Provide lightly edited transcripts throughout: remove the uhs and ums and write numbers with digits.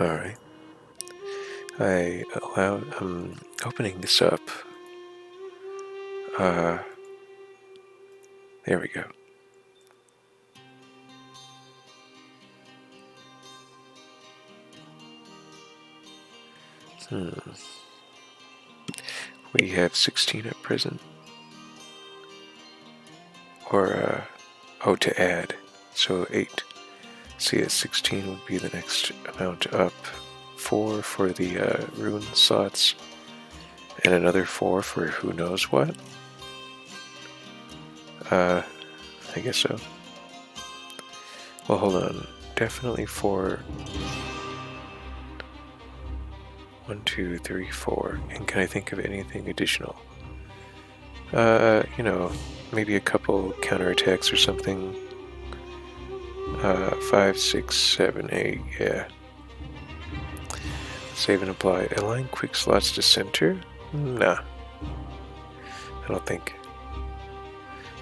Alright. I'm opening this up. There we go. We have 16 at present. Or, oh, to add. So 8. So yeah, 16 would be the next amount up. 4 for the rune slots. And another 4 for who knows what. I guess so. Well, hold on. Definitely 4. 1, 2, 3, 4. And can I think of anything additional? Maybe a couple counterattacks or something. 5, 6, 7, 8, yeah. Save and apply. Align quick slots to center? Nah. I don't think.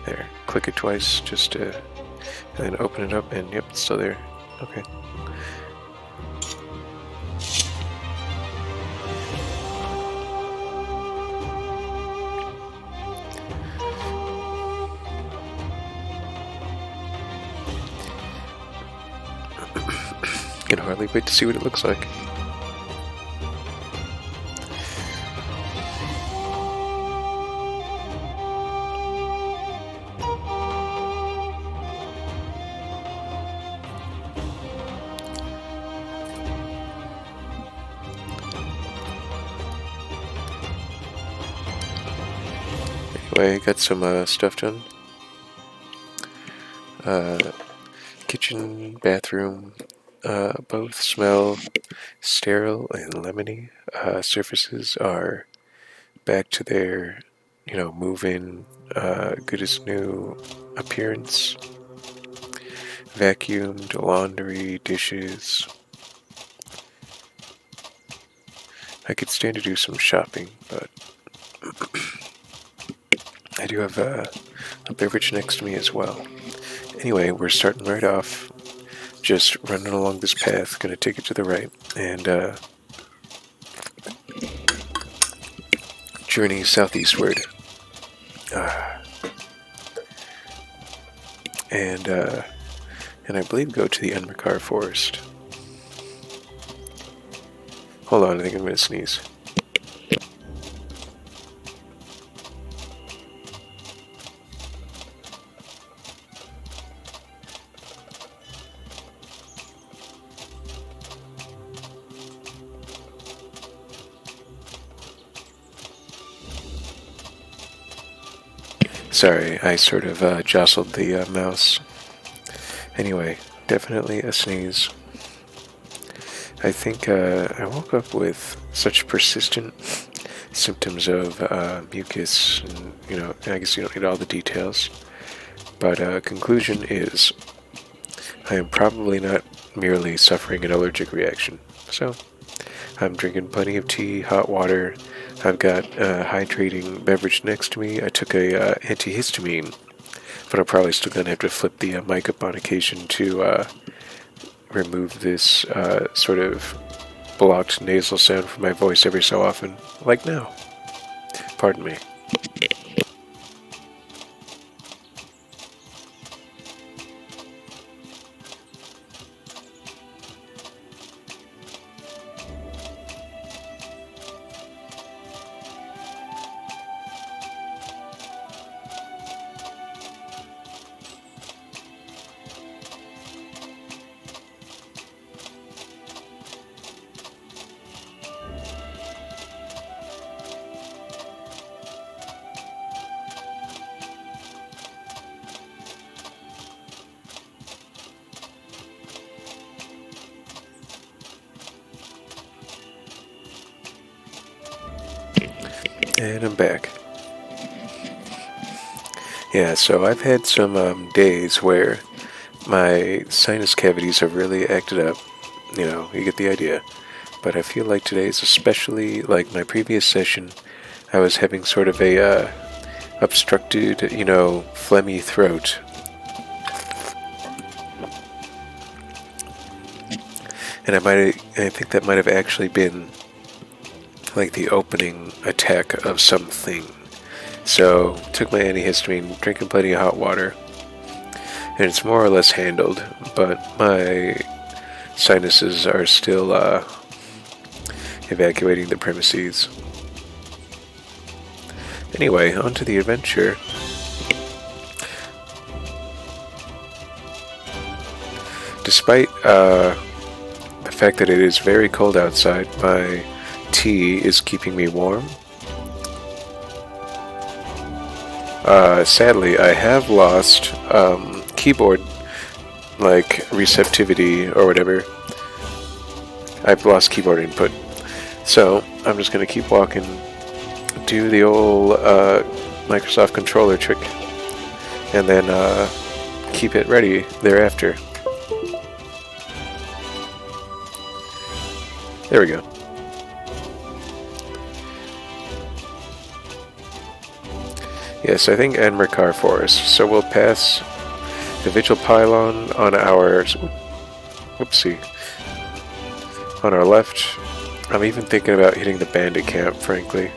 There. Click it twice just to... And then open it up and yep, it's still there. Okay. Can hardly wait to see what it looks like. Anyway, got some stuff done. Kitchen, bathroom, both smell sterile and lemony. Surfaces are back to their, move-in, good as new appearance. Vacuumed, laundry, dishes. I could stand to do some shopping, but I do have a beverage next to me as well. Anyway, we're starting right off. Just running along this path, gonna take it to the right, and journey southeastward. And I believe go to the Enmerkar Forest. Hold on, I think I'm gonna sneeze. Sorry, I sort of jostled the mouse. Anyway, definitely a sneeze. I think I woke up with such persistent symptoms of mucus, and I guess you don't need all the details. But conclusion is, I am probably not merely suffering an allergic reaction. So, I'm drinking plenty of tea, hot water. I've got a hydrating beverage next to me. I took a antihistamine, but I'm probably still going to have to flip the mic up on occasion to remove this sort of blocked nasal sound from my voice every so often, like now. Pardon me. And I'm back. Yeah, so I've had some days where my sinus cavities have really acted up. You get the idea. But I feel like today is especially like my previous session. I was having sort of a obstructed, phlegmy throat. And I think that might have actually been like the opening attack of something. So took my antihistamine, drinking plenty of hot water, and it's more or less handled. But my sinuses are still evacuating the premises. Anyway, on to the adventure. Despite the fact that it is very cold outside, my tea is keeping me warm. Sadly, I have lost keyboard like receptivity or whatever. I've lost keyboard input, so I'm just gonna keep walking, do the old Microsoft controller trick, and then keep it ready thereafter. There we go. Yes, I think Enmerkar Forest. So we'll pass the Vigil Pylon on our... Whoopsie. On our left. I'm even thinking about hitting the bandit camp, frankly.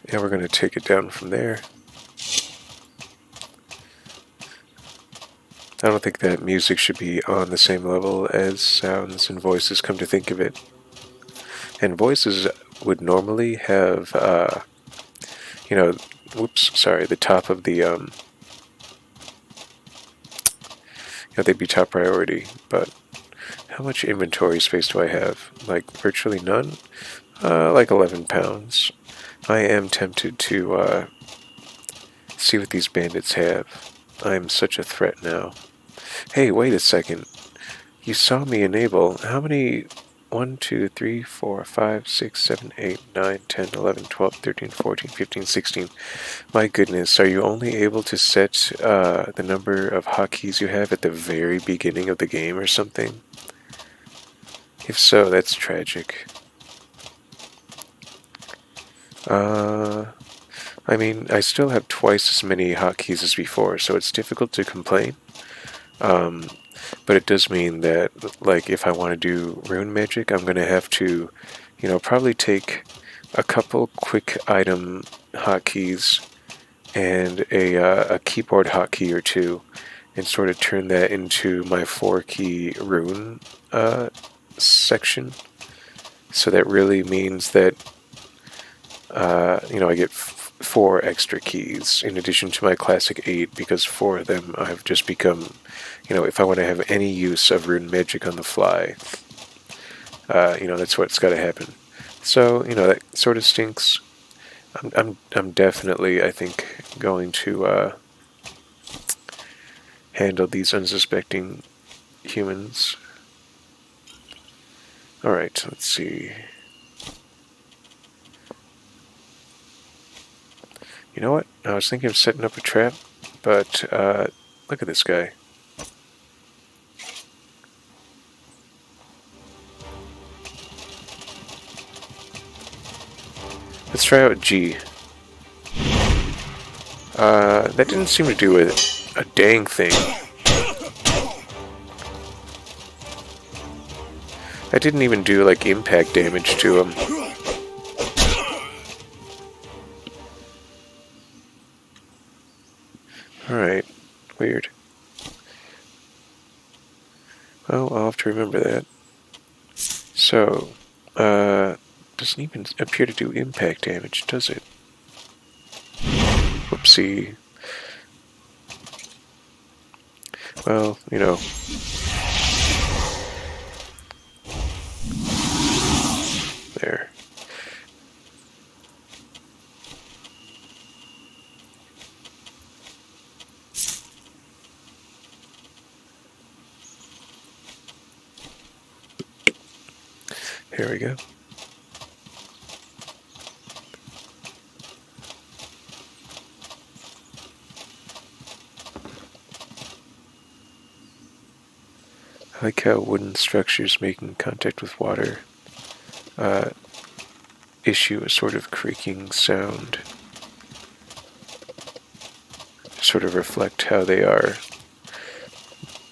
And we're going to take it down from there. I don't think that music should be on the same level as sounds and voices, come to think of it. And voices would normally have, you know, the top of the, you know, they'd be top priority. But how much inventory space do I have? Like, virtually none? Like 11 pounds. I am tempted to see what these bandits have. I'm such a threat now. Hey, wait a second. You saw me enable. How many? 1, 2, 3, 4, 5, 6, 7, 8, 9, 10, 11, 12, 13, 14, 15, 16. My goodness, are you only able to set the number of hotkeys you have at the very beginning of the game or something? If so, that's tragic. I mean, I still have twice as many hotkeys as before, so it's difficult to complain. But it does mean that, like, if I want to do rune magic, I'm going to have to, you know, probably take a couple quick item hotkeys and a keyboard hotkey or two and sort of turn that into my 4-key rune section. So that really means that, you know, I get 4 extra keys in addition to my classic 8, because 4 of them I've just become, you know, if I want to have any use of rune magic on the fly, you know, that's what's got to happen. So, you know, that sort of stinks. I'm definitely, I think, going to handle these unsuspecting humans. Alright, let's see. You know what? I was thinking of setting up a trap, but look at this guy. Let's try out G. That didn't seem to do a dang thing. That didn't even do, like, impact damage to him. Alright, weird. Well, I'll have to remember that. So, doesn't even appear to do impact damage, does it? Whoopsie. Well, you know. There. Here we go. I like how wooden structures making contact with water issue a sort of creaking sound to sort of reflect how they are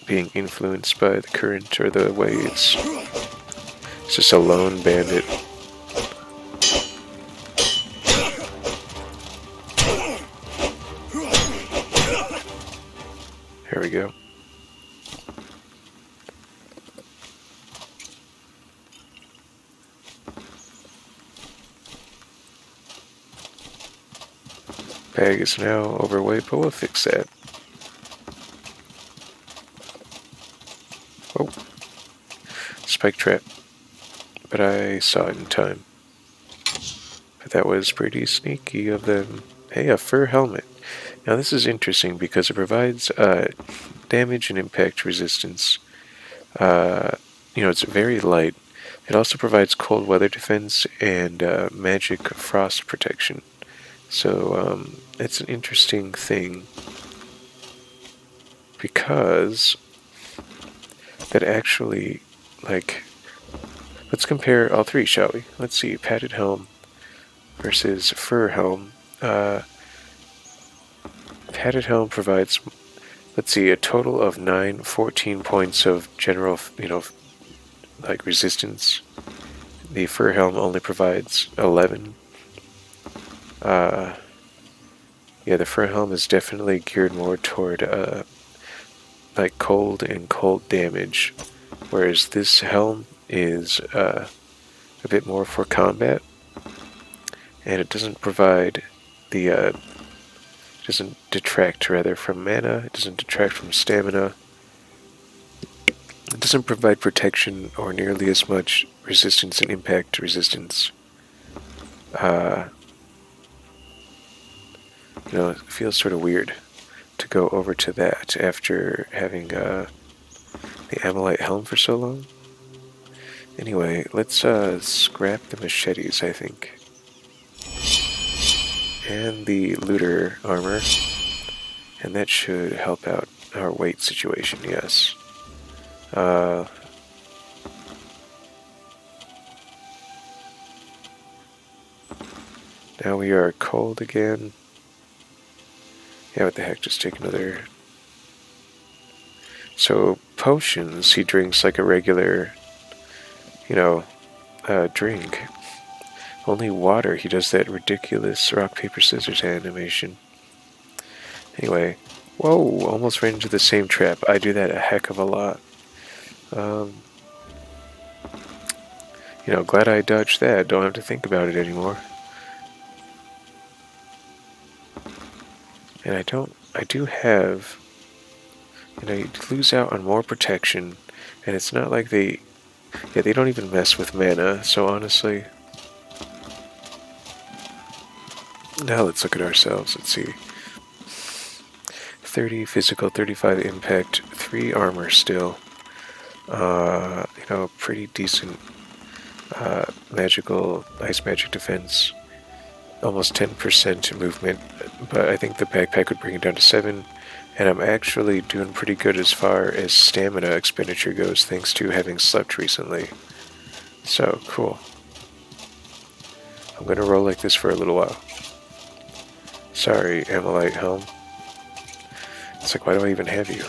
being influenced by the current or the waves. It's just a lone bandit. Here we go. Berg is now overweight, but we'll fix that. Oh, spike trap. But I saw it in time. But that was pretty sneaky of them. Hey, a fur helmet. Now this is interesting because it provides damage and impact resistance. It's very light. It also provides cold weather defense and magic frost protection. So it's an interesting thing because that actually, let's compare all three, shall we? Let's see, padded helm versus fur helm. Padded helm provides, let's see, a total of 14 points of general, resistance. The fur helm only provides 11. Yeah, the fur helm is definitely geared more toward cold and cold damage, whereas this helm is a bit more for combat, and it doesn't provide it doesn't detract rather from mana, it doesn't detract from stamina, it doesn't provide protection or nearly as much resistance and impact resistance. It feels sort of weird to go over to that after having the Amalite helm for so long. Anyway, let's scrap the machetes, I think. And the looter armor. And that should help out our weight situation, yes. Now we are cold again. Yeah, what the heck, just take another. So, potions, he drinks like a regular, drink. Only water, he does that ridiculous rock, paper, scissors animation. Anyway, whoa, almost ran into the same trap. I do that a heck of a lot. Glad I dodged that. Don't have to think about it anymore. And I do have, you lose out on more protection, and it's not like they don't even mess with mana, so honestly. Now let's look at ourselves, let's see. 30 physical, 35 impact, 3 armor still. Pretty decent magical, ice magic defense. Almost 10% movement, but I think the backpack would bring it down to 7, and I'm actually doing pretty good as far as stamina expenditure goes, thanks to having slept recently. So, cool. I'm gonna roll like this for a little while. Sorry, Amalite helm. It's like, why do I even have you?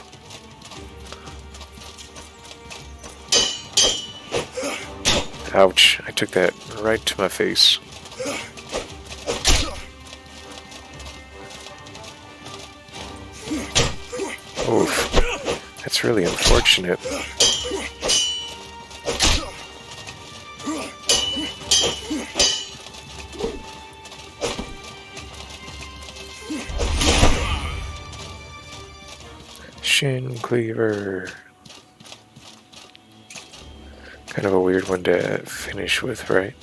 Ouch, I took that right to my face. Oof, that's really unfortunate. Shin Cleaver. Kind of a weird one to finish with, right?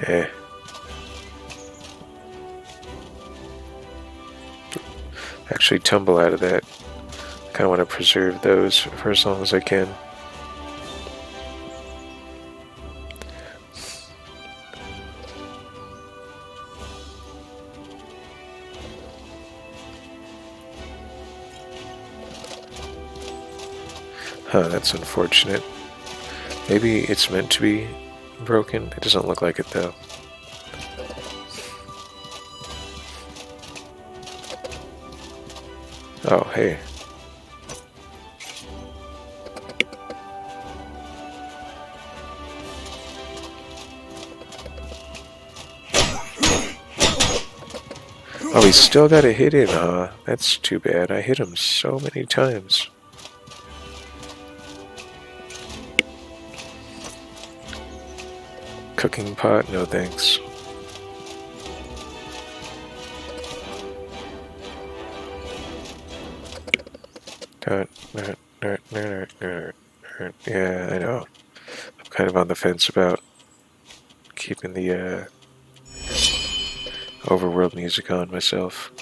Eh. Actually tumble out of that. Kind of want to preserve those for as long as I can. Huh, that's unfortunate. Maybe it's meant to be broken. It doesn't look like it though. Oh, hey. Oh, he's still got a hit in, huh? That's too bad. I hit him so many times. Cooking pot? No thanks. Yeah, I know. I'm kind of on the fence about keeping the overworld music on myself.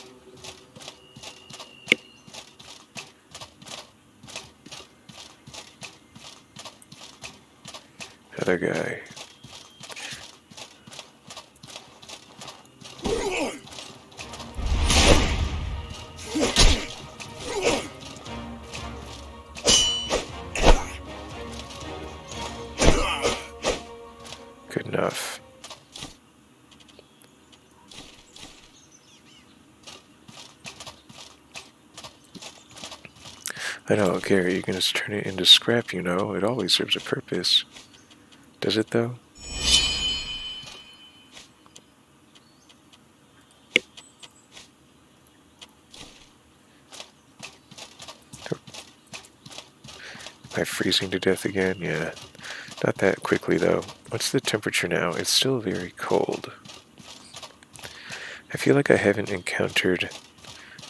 Other guy. Good enough. I know, Gary, you can just turn it into scrap, you know. It always serves a purpose. Does it, though? Am I freezing to death again? Yeah. Not that quickly, though. What's the temperature now? It's still very cold. I feel like I haven't encountered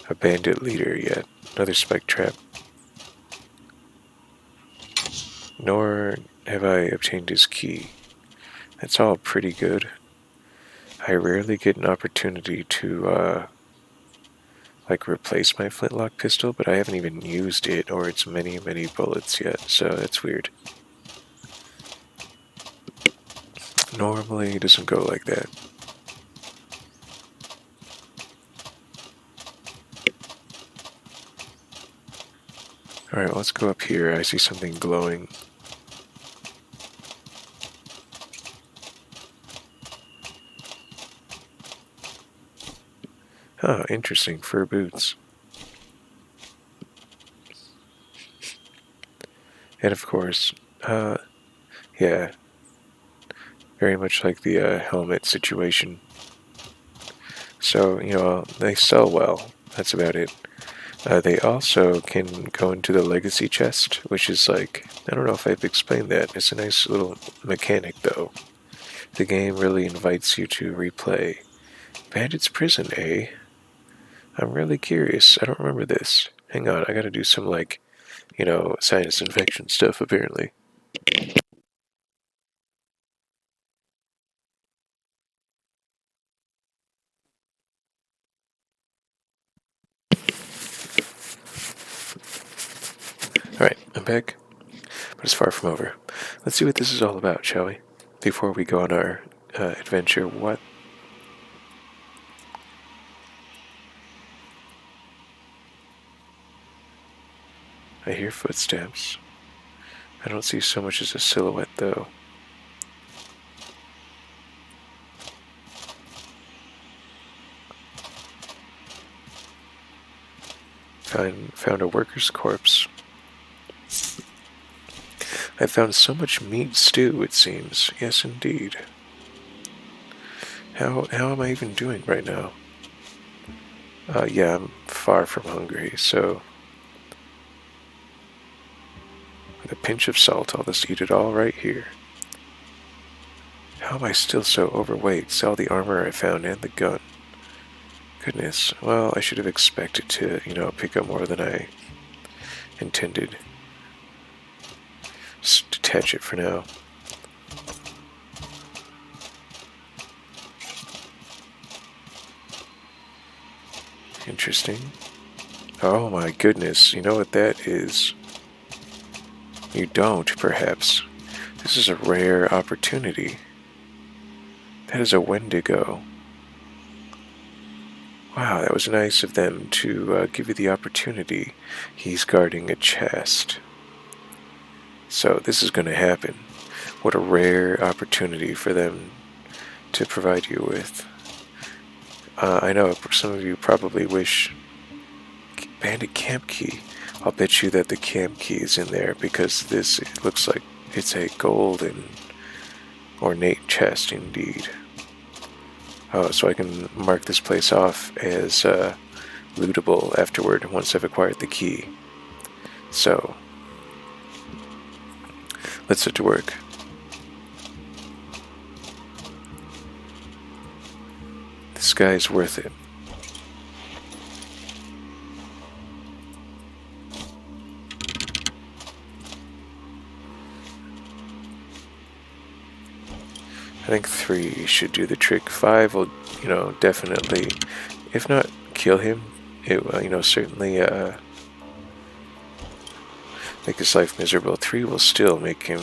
a bandit leader yet. Another spike trap. Nor have I obtained his key. That's all pretty good. I rarely get an opportunity to, like, replace my flintlock pistol, but I haven't even used it or its many, many bullets yet, so that's weird. Normally it doesn't go like that. Alright, let's go up here. I see something glowing. Oh, interesting. Fur boots. And of course, yeah, very much like the helmet situation. So, you know, they sell well. That's about it. They also can go into the legacy chest, which is like, I don't know if I've explained that. It's a nice little mechanic, though. The game really invites you to replay. Bandit's Prison, eh? I'm really curious. I don't remember this. Hang on, I gotta do some, like, you know, sinus infection stuff, apparently. Alright, I'm back, but it's far from over. Let's see what this is all about, shall we? Before we go on our adventure, what? I hear footsteps. I don't see so much as a silhouette, though. Found a worker's corpse. I found so much meat stew, it seems. Yes, indeed. How am I even doing right now? Yeah, I'm far from hungry, so with a pinch of salt, I'll just eat it all right here. How am I still so overweight? Sell the armor I found and the gun. Goodness, well, I should have expected to, you know, pick up more than I intended. Just detach it for now. Interesting. Oh my goodness, you know what that is? You don't, perhaps. This is a rare opportunity. That is a windego. Wow, that was nice of them to give you the opportunity. He's guarding a chest. So this is going to happen. What a rare opportunity for them to provide you with. I know some of you probably wish bandit camp key. I'll bet you that the camp key is in there because it looks like it's a golden ornate chest indeed. Oh, so I can mark this place off as lootable afterward once I've acquired the key. So, let's get to work. This guy's worth it. I think 3 should do the trick. 5 will, definitely, if not kill him, it will, certainly make his life miserable. 3 will still make him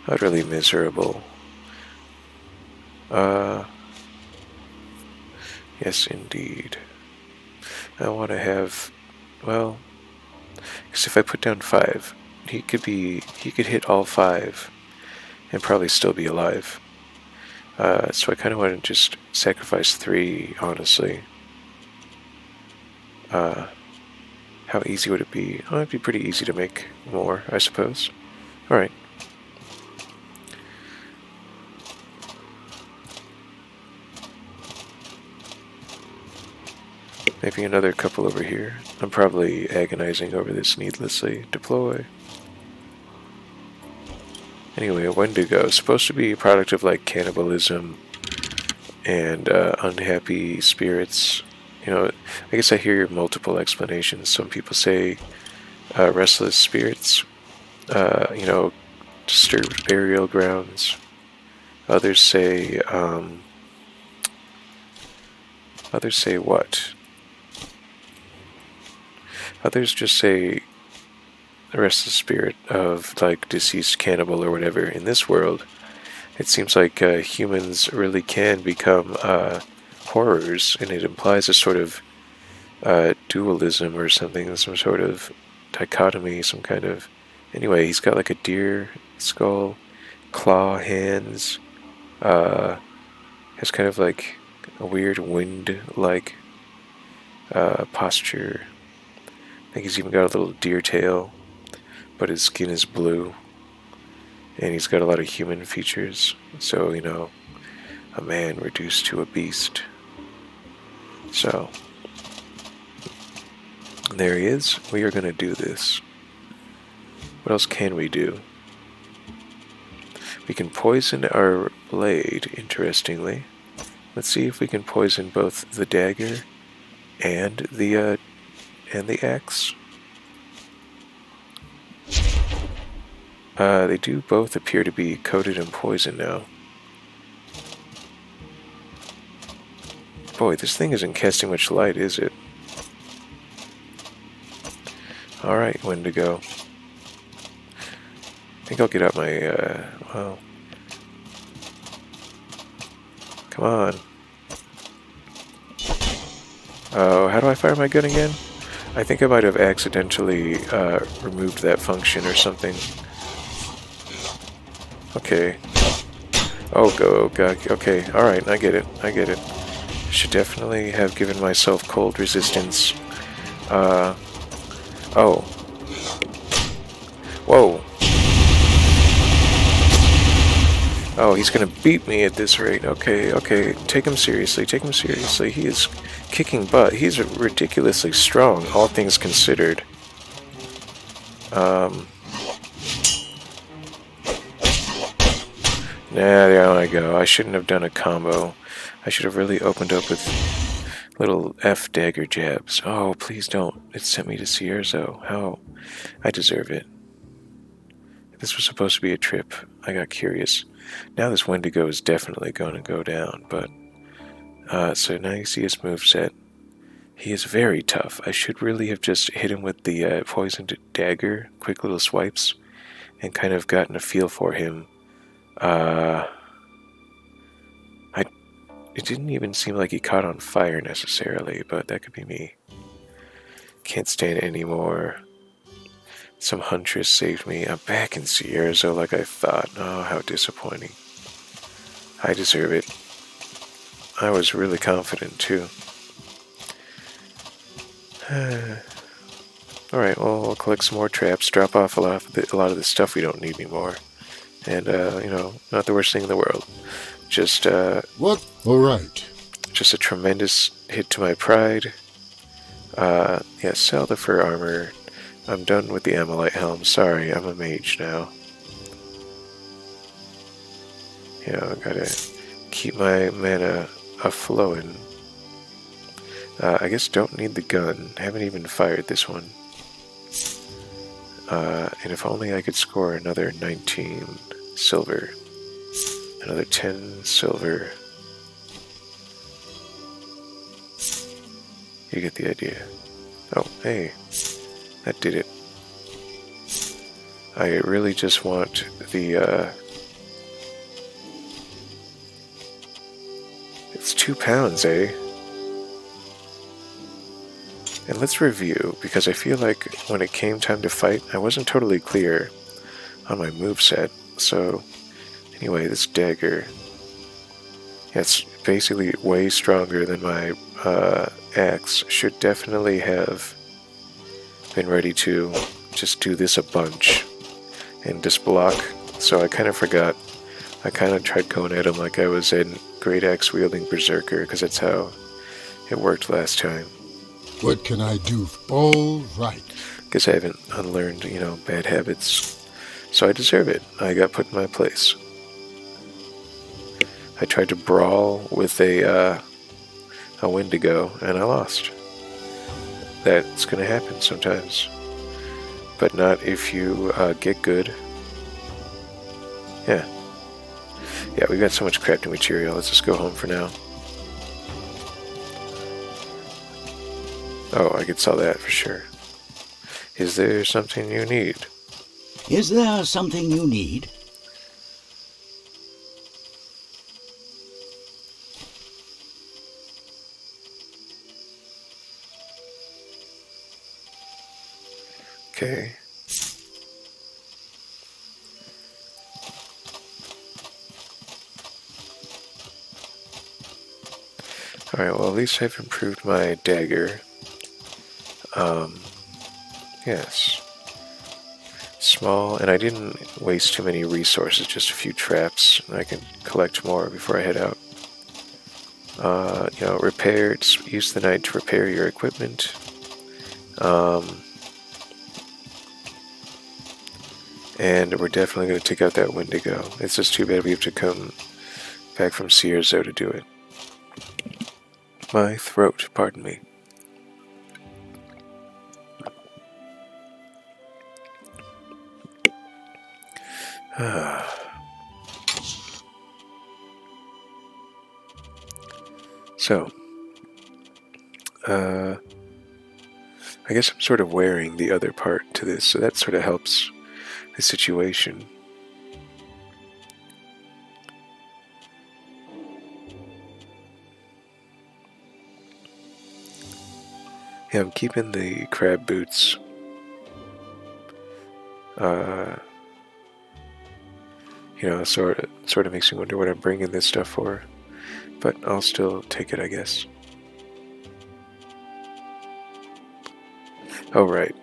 utterly miserable. Yes, indeed. I want to have, well, because if I put down 5, he could hit all 5 and probably still be alive. So I kind of want to just sacrifice 3, honestly. How easy would it be? Oh, it'd be pretty easy to make more, I suppose. Alright. Maybe another couple over here. I'm probably agonizing over this needlessly. Deploy. Anyway, a windego is supposed to be a product of like cannibalism and unhappy spirits. I guess I hear multiple explanations. Some people say restless spirits, disturbed burial grounds. Others say what? Others just say the restless spirit of like deceased cannibal or whatever. In this world, it seems like humans really can become horrors, and it implies a sort of dualism or something, some sort of dichotomy, some kind of... Anyway, he's got like a deer skull, claw hands, has kind of like a weird wind-like posture. I think he's even got a little deer tail, but his skin is blue, and he's got a lot of human features. So, a man reduced to a beast. So, there he is. We are going to do this. What else can we do? We can poison our blade, interestingly. Let's see if we can poison both the dagger and the axe. They do both appear to be coated in poison now. Boy, this thing isn't casting much light, is it? Alright, Wendigo. I think I'll get out my, well... Come on. Oh, how do I fire my gun again? I think I might have accidentally removed that function or something. Okay. Oh, God. Okay, alright, I get it. Should definitely have given myself cold resistance. Oh. Whoa. Oh, he's gonna beat me at this rate. Okay. Take him seriously. He is kicking butt. He's ridiculously strong, all things considered. There I go. I shouldn't have done a combo. I should have really opened up with little F dagger jabs. Oh, please don't. It sent me to Cierzo. How? I deserve it. This was supposed to be a trip. I got curious. Now this Wendigo is definitely going to go down, but... so now you see his moveset. He is very tough. I should really have just hit him with the poisoned dagger, quick little swipes, and kind of gotten a feel for him. It didn't even seem like he caught on fire necessarily, but that could be me. Can't stand it anymore. Some huntress saved me. I'm back in Sierra like I thought. Oh, how disappointing. I deserve it. I was really confident, too. Alright, well, we'll collect some more traps, drop off a lot of the stuff we don't need anymore. And, not the worst thing in the world. Just, What? Alright. Just a tremendous hit to my pride. Yeah, sell the fur armor. I'm done with the Amalite helm. Sorry, I'm a mage now. I gotta keep my mana a-flowing. I guess don't need the gun. Haven't even fired this one. And if only I could score another 19 silver. Another 10 silver. You get the idea. Oh, hey. That did it. I really just want the, It's 2 pounds, eh? And let's review, because I feel like when it came time to fight, I wasn't totally clear on my moveset. So, anyway, this dagger, yeah, it's basically way stronger than my axe. Should definitely have been ready to just do this a bunch and just block. So I kind of forgot. I kind of tried going at him like I was a great axe wielding berserker, because that's how it worked last time. What can I do? All right. Guess I haven't unlearned, bad habits. So I deserve it. I got put in my place. I tried to brawl with a windego, and I lost. That's gonna happen sometimes. But not if you get good. Yeah. Yeah, we got so much crafting material. Let's just go home for now. Oh, I could sell that for sure. Is there something you need? Is there something you need? Okay. Alright, well, at least I've improved my dagger. Yes. Small, and I didn't waste too many resources, just a few traps, and I can collect more before I head out. Repair, use the night to repair your equipment. And we're definitely going to take out that windego. It's just too bad we have to come back from Sierra to do it. My throat, pardon me. So, I guess I'm sort of wearing the other part to this, so that sort of helps the situation. Yeah, I'm keeping the crab boots. Sort of makes me wonder what I'm bringing this stuff for, but I'll still take it, I guess. Oh, right.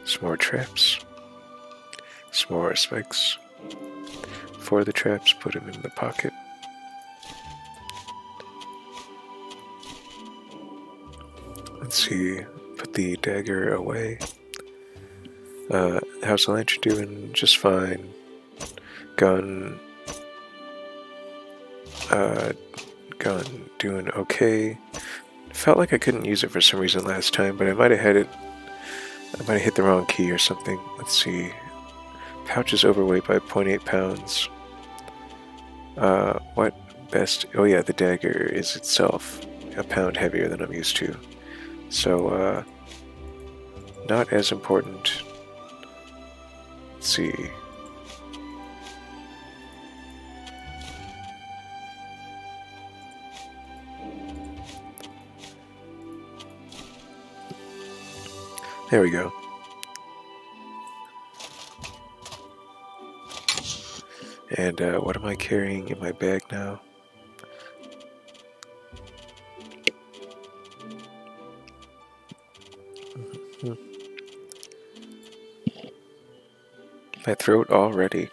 Some more traps. Some more spikes. For the traps, put them in the pocket. Let's see. Put the dagger away. How's the lantern doing? Just fine. Gun doing okay. Felt like I couldn't use it for some reason last time, but I might have hit the wrong key or something. Let's see. Pouch is overweight by 0.8 pounds. What best? Oh yeah, the dagger is itself a pound heavier than I'm used to. So, not as important. Let's see. There we go. And what am I carrying in my bag now? My throat already.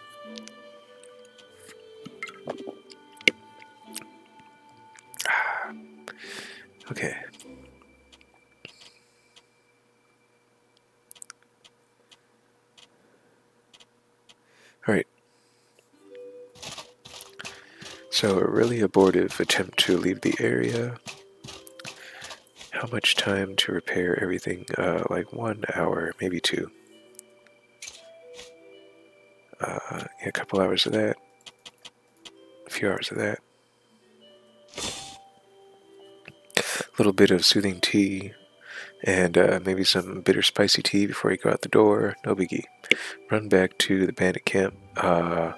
Okay. Alright. So, a really abortive attempt to leave the area. How much time to repair everything? Like 1 hour, maybe 2. Yeah, a couple hours of that. A few hours of that. A little bit of soothing tea. And maybe some bitter spicy tea before you go out the door. No biggie. Run back to the bandit camp. And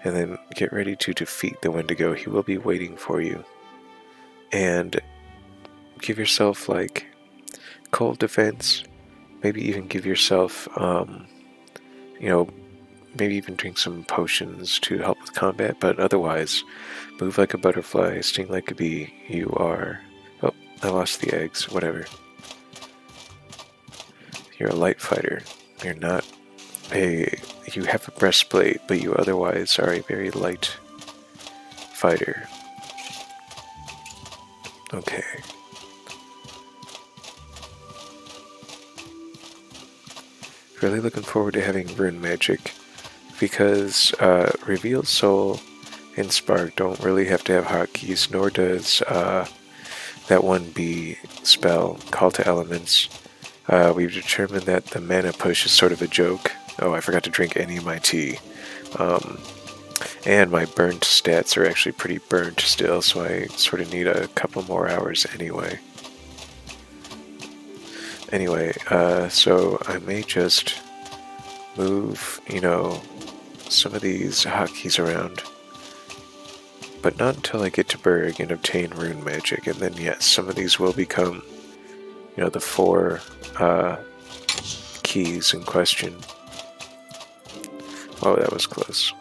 then get ready to defeat the Wendigo. He will be waiting for you. And give yourself, like, cold defense. Maybe even give yourself, maybe even drink some potions to help with combat. But otherwise, move like a butterfly, sting like a bee. You are... Oh, I lost the eggs. Whatever. You're a light fighter. You're not you have a breastplate, but you otherwise are a very light fighter. Okay. Really looking forward to having rune magic, because Revealed Soul and Spark don't really have to have hotkeys, nor does that 1B spell, Call to Elements. We've determined that the mana push is sort of a joke. Oh, I forgot to drink any of my tea. And my burnt stats are actually pretty burnt still, so I sort of need a couple more hours anyway. Anyway, so I may just move, some of these hotkeys around. But not until I get to Berg and obtain rune magic, and then yes, some of these will become, the 4 keys in question. Oh, that was close.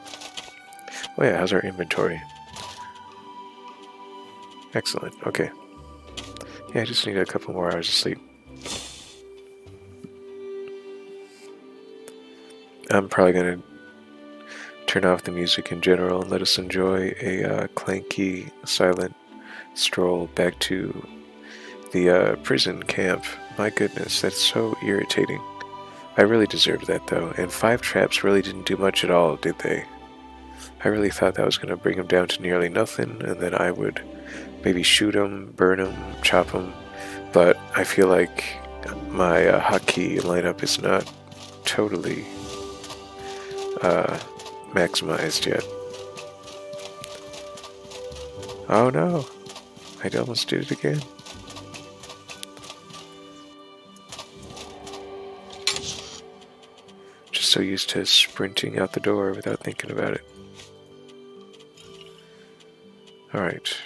Oh yeah, how's our inventory? Excellent, okay. Yeah, I just need a couple more hours of sleep. I'm probably going to turn off the music in general and let us enjoy a clanky, silent stroll back to the prison camp. My goodness, that's so irritating. I really deserved that, though, and 5 traps really didn't do much at all, did they? I really thought that was going to bring him down to nearly nothing, and then I would maybe shoot him, burn him, chop him, but I feel like my hotkey lineup is not totally maximized yet. Oh no, I almost did it again. Just so used to sprinting out the door without thinking about it. Alright.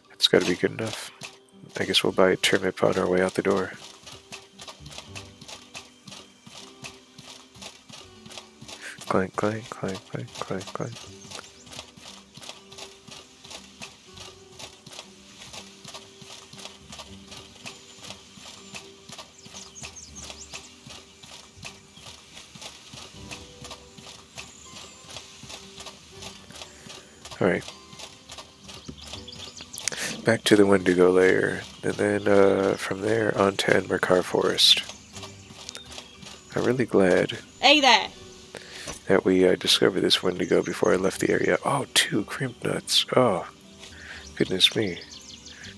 That's gotta be good enough. I guess we'll buy a turnip on our way out the door. Clank, clank, clank, clank, clank, clank. Alright. Back to the Wendigo lair, and then from there on to Enmerkar Forest. I'm really glad Hey there! that we discovered this Wendigo before I left the area. Oh, 2 crimp nuts. Oh, goodness me.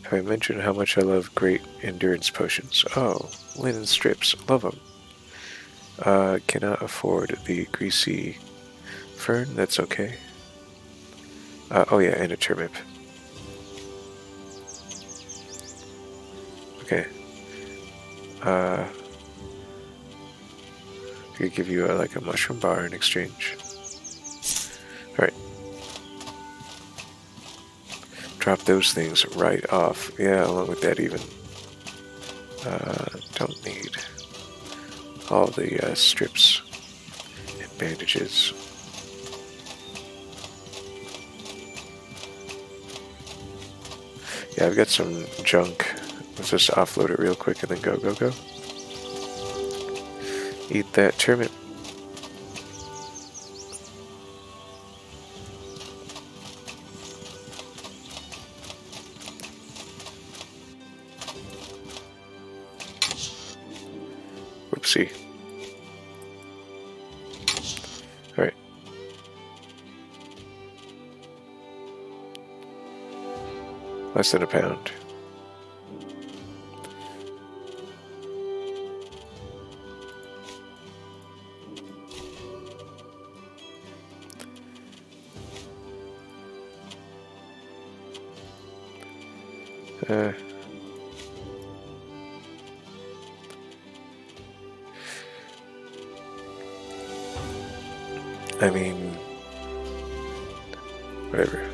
Have I mentioned how much I love great endurance potions? Oh, linen strips. Love them. Cannot afford the greasy fern. That's okay. Oh yeah, and a turnip. Okay. I could give you like a mushroom bar in exchange. Alright. Drop those things right off. Yeah, along with that even. Don't need all the strips and bandages. Yeah, I've got some junk. Let's just offload it real quick and then go, go, go. Eat that termite. Whoopsie. Alright. Less than a pound. I mean, whatever.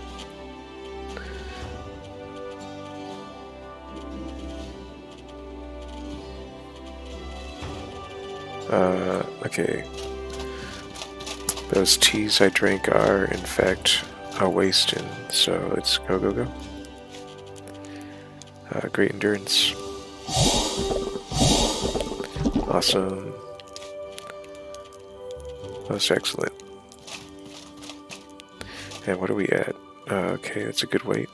Okay. Those teas I drank are, in fact, a waste, and so let's go, go, go. Great endurance. Awesome. Most excellent. And what are we at? Okay, that's a good weight.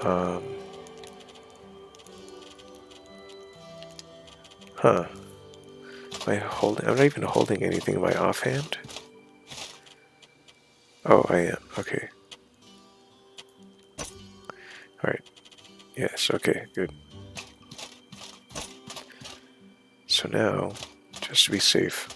Huh. Am I holding? I'm not even holding anything in my offhand. Oh, I am. Okay. Alright. Yes, okay, good. So now, just to be safe.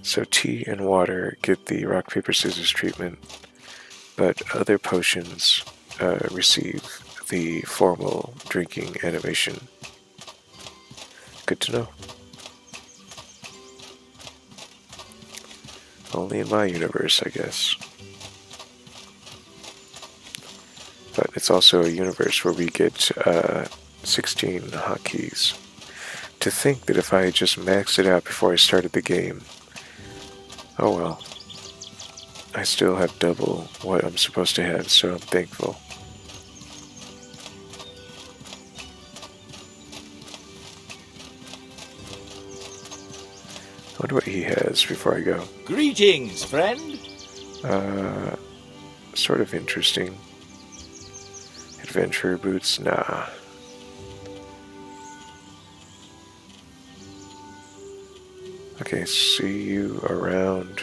So tea and water get the rock, paper, scissors treatment, but other potions receive the formal drinking animation. Good to know. Only in my universe, I guess. But it's also a universe where we get 16 hotkeys. To think that if I had just maxed it out before I started the game, oh well. I still have double what I'm supposed to have, so I'm thankful. I wonder what he has before I go. Greetings, friend. Sort of interesting. Adventurer boots? Nah. Okay, see you around,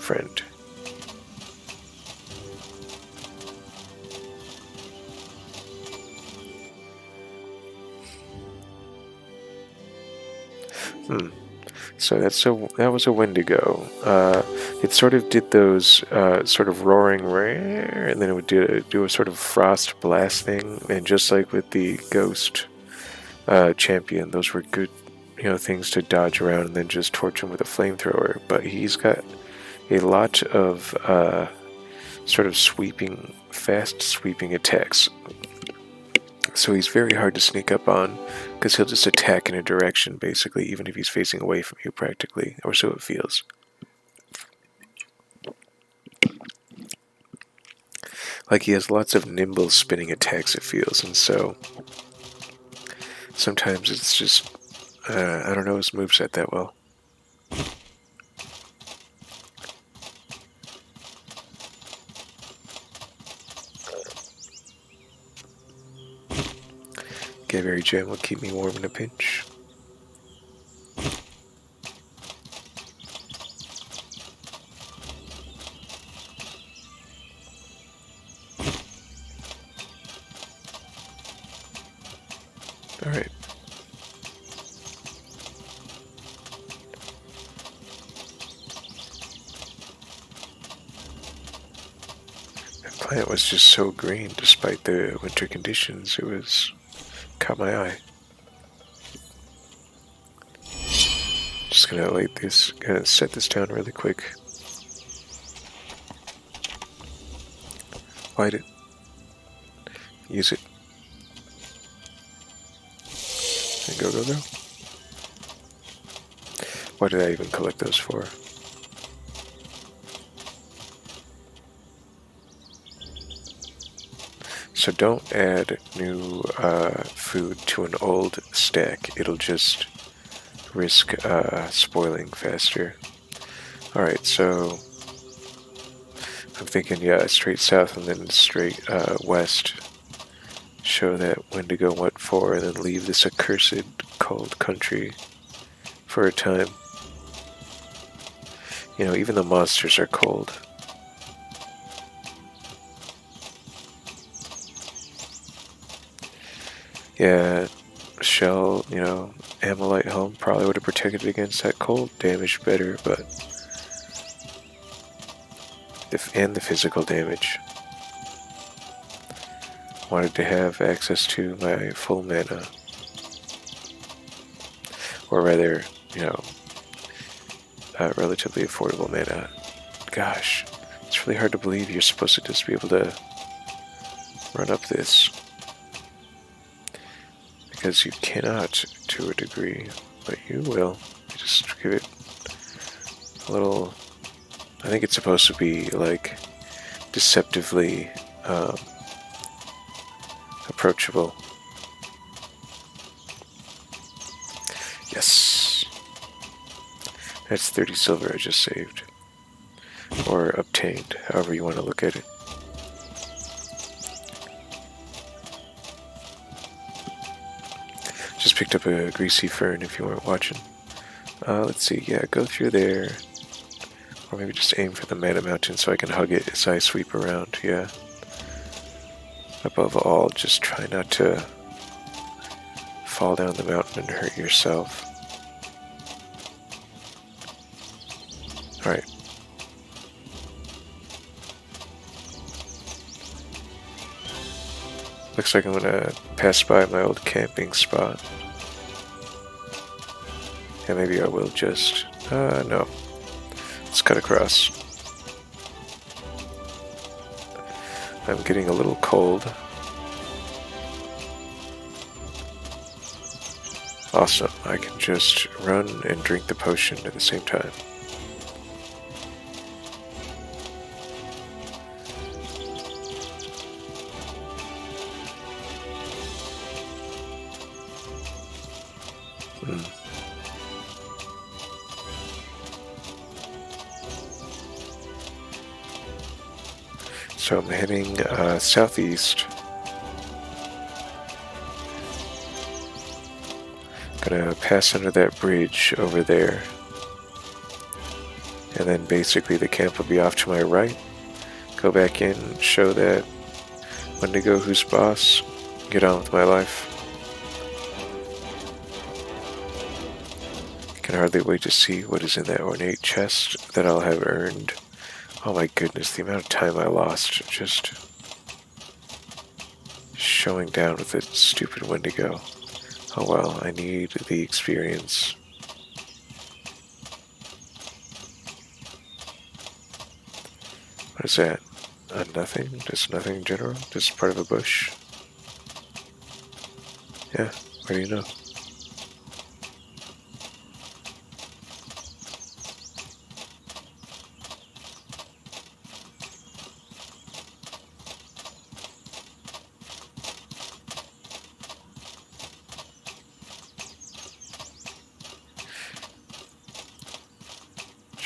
friend. So that was a windego. It sort of did those sort of roaring rare, and then it would do a sort of frost blast thing. And just like with the ghost champion, those were good, things to dodge around and then just torch him with a flamethrower. But he's got a lot of sort of fast sweeping attacks. So he's very hard to sneak up on, because he'll just attack in a direction, basically, even if he's facing away from you, practically, or so it feels. Like he has lots of nimble spinning attacks, it feels, and so sometimes it's just, I don't know his moveset that well. Gaberry Jam will keep me warm in a pinch. Alright. That plant was just so green despite the winter conditions. It was caught my eye. Just gonna set this down really quick. Light it. Use it. And go, go, go. Why did I even collect those for? So don't add new food to an old stack. It'll just risk spoiling faster. Alright, so I'm thinking, yeah, straight south and then straight west. Show that Wendigo went for, and then leave this accursed cold country for a time. You know, even the monsters are cold. Yeah, shell, you know, Amylite helm probably would have protected against that cold damage better, but and the physical damage. Wanted to have access to my full mana, or rather, you know, relatively affordable mana. Gosh, it's really hard to believe you're supposed to just be able to run up this. Because you cannot to a degree, but you will. Just give it a little. I think it's supposed to be like deceptively approachable. Yes. That's 30 silver I just saved. Or obtained, however you want to look at it. Just picked up a greasy fern if you weren't watching. Let's see, yeah, go through there. Or maybe just aim for the Mana Mountain so I can hug it as I sweep around, yeah. Above all, just try not to fall down the mountain and hurt yourself. Alright. Looks like I'm gonna pass by my old camping spot. Yeah, maybe I will just... no. Let's cut across. I'm getting a little cold. Awesome, I can just run and drink the potion at the same time. So I'm heading southeast. Gonna pass under that bridge over there. And then basically the camp will be off to my right. Go back in, show that Wendigo who's boss, get on with my life. Can hardly wait to see what is in that ornate chest that I'll have earned. Oh my goodness, the amount of time I lost just showing down with that stupid Wendigo. Oh well, I need the experience. What is that? Nothing? Just nothing in general? Just part of a bush? Yeah, what do you know?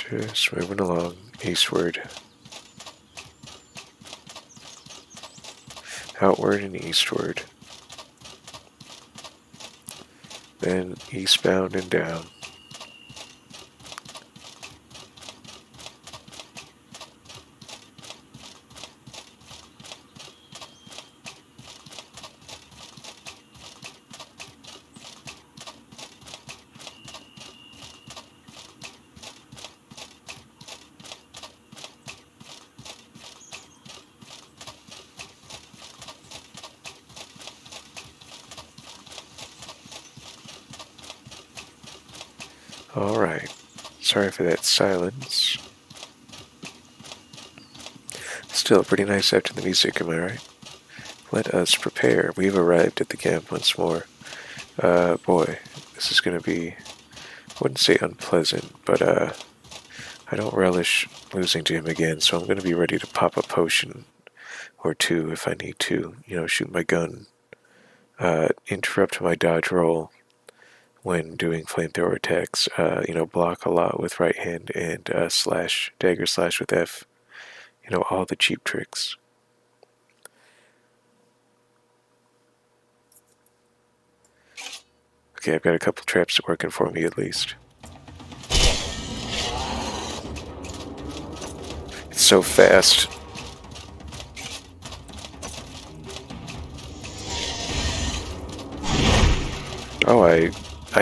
Just moving along, eastward. Outward and eastward. Then eastbound and down. Alright, sorry for that silence. This Still pretty nice after the music, am I right? Let us prepare. We've arrived at the camp once more. Boy, this is gonna be, I wouldn't say unpleasant, but I don't relish losing to him again, so I'm gonna be ready to pop a potion or two if I need to. Shoot my gun, interrupt my dodge roll when doing flamethrower attacks. Block a lot with right hand and dagger slash with F. All the cheap tricks. Okay, I've got a couple traps working for me at least. It's so fast. Oh, I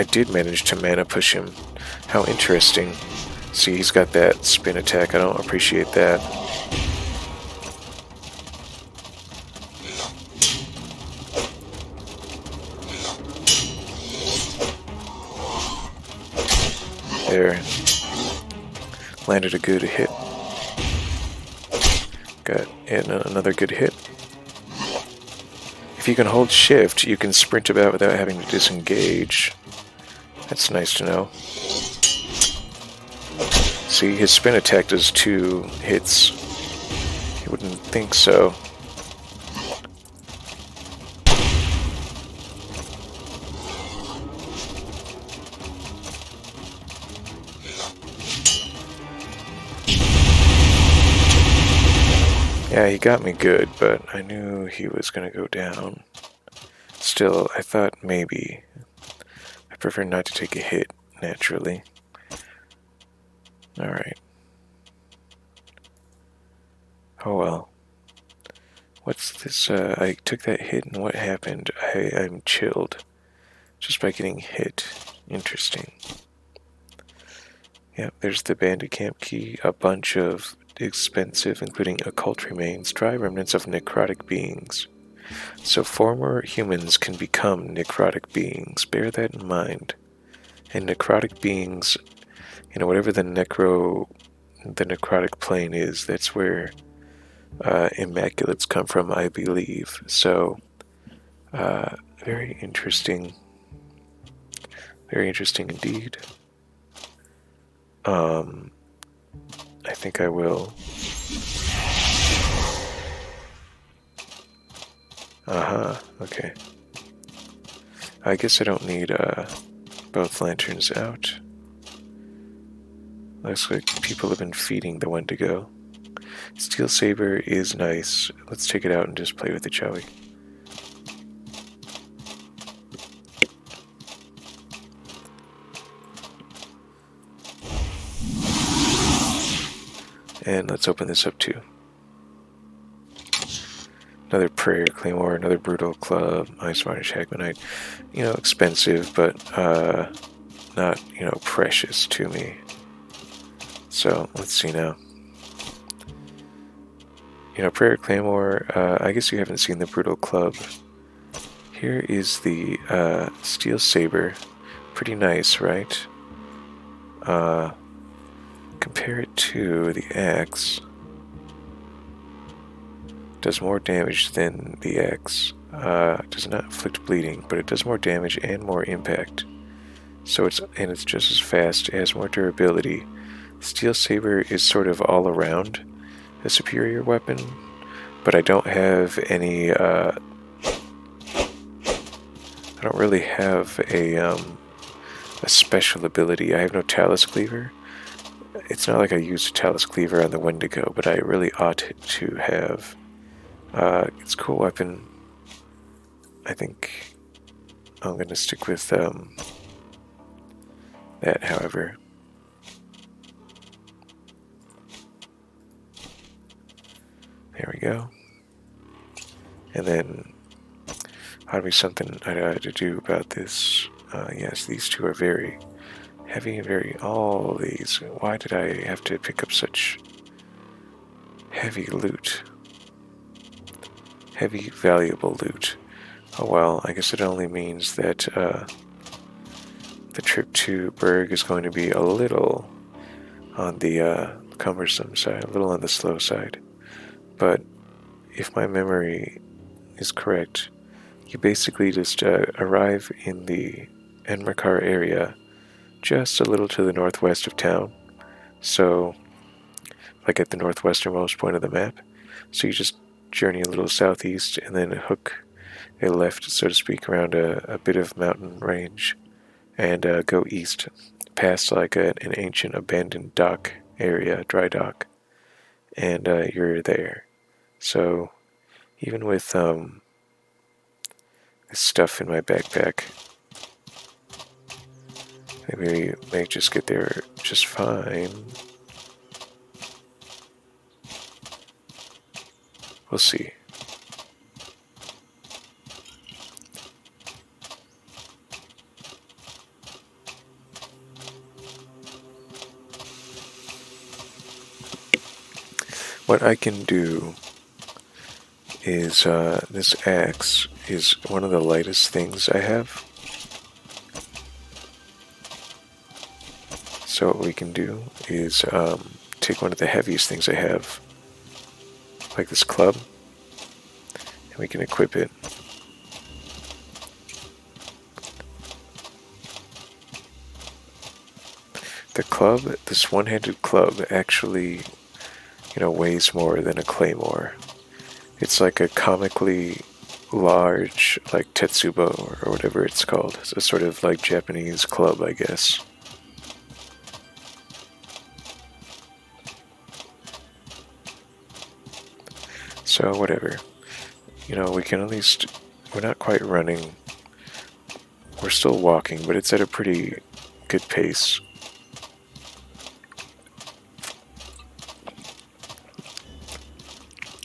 did manage to mana push him. How interesting. See, he's got that spin attack. I don't appreciate that. There. Landed a good hit. Got another good hit. If you can hold shift, you can sprint about without having to disengage. That's nice to know. See, his spin attack does 2 hits. You wouldn't think so. Yeah, he got me good, but I knew he was going to go down. Still, I thought maybe. I prefer not to take a hit, naturally. Alright. Oh well. What's this? I took that hit, and what happened? I'm chilled. Just by getting hit. Interesting. Yep, there's the bandit camp key. A bunch of expensive, including occult remains, dry remnants of necrotic beings. So former humans can become necrotic beings. Bear that in mind. And necrotic beings, whatever the necrotic plane is, that's where immaculates come from, I believe. So, very interesting. Very interesting indeed. I think I will. Okay. I guess I don't need both lanterns out. Looks like people have been feeding the Wendigo. Steel Saber is nice. Let's take it out and just play with it, shall we? And let's open this up too. Another prayer claymore, another brutal club, ice varnish hagmanite. Expensive, but not, precious to me. So let's see now. Prayer claymore. I guess you haven't seen the brutal club. Here is the steel saber. Pretty nice, right? Compare it to the axe. Does more damage than the axe. Does not inflict bleeding, but it does more damage and more impact. So it's just as fast. It has more durability. Steel saber is sort of all around a superior weapon, but I don't have any. I don't really have a special ability. I have no talus cleaver. It's not like I used a talus cleaver on the Wendigo, but I really ought to have. It's a cool weapon. I think I'm going to stick with that, however. There we go. And then, ought to be something I had to do about this. Yes, these two are very heavy and very... all these. Why did I have to pick up such heavy loot? Heavy, valuable loot. Oh well, I guess it only means that the trip to Berg is going to be a little on the cumbersome side, a little on the slow side. but if my memory is correct, you basically just arrive in the Enmerkar area, just a little to the northwest of town. So, like at the northwesternmost point of the map. So you just journey a little southeast and then hook a left, so to speak, around a bit of mountain range and go east past like an ancient abandoned dock area, dry dock, and you're there. So even with this stuff in my backpack, maybe we may just get there just fine. We'll see. What I can do is, this axe is one of the lightest things I have. So what we can do is take one of the heaviest things I have, like this club, and we can equip it. The club, this one-handed club, actually, weighs more than a claymore. It's like a comically large, like tetsubo or whatever it's called. It's a sort of like Japanese club, I guess. So whatever. We can at least, we're not quite running. We're still walking, but it's at a pretty good pace.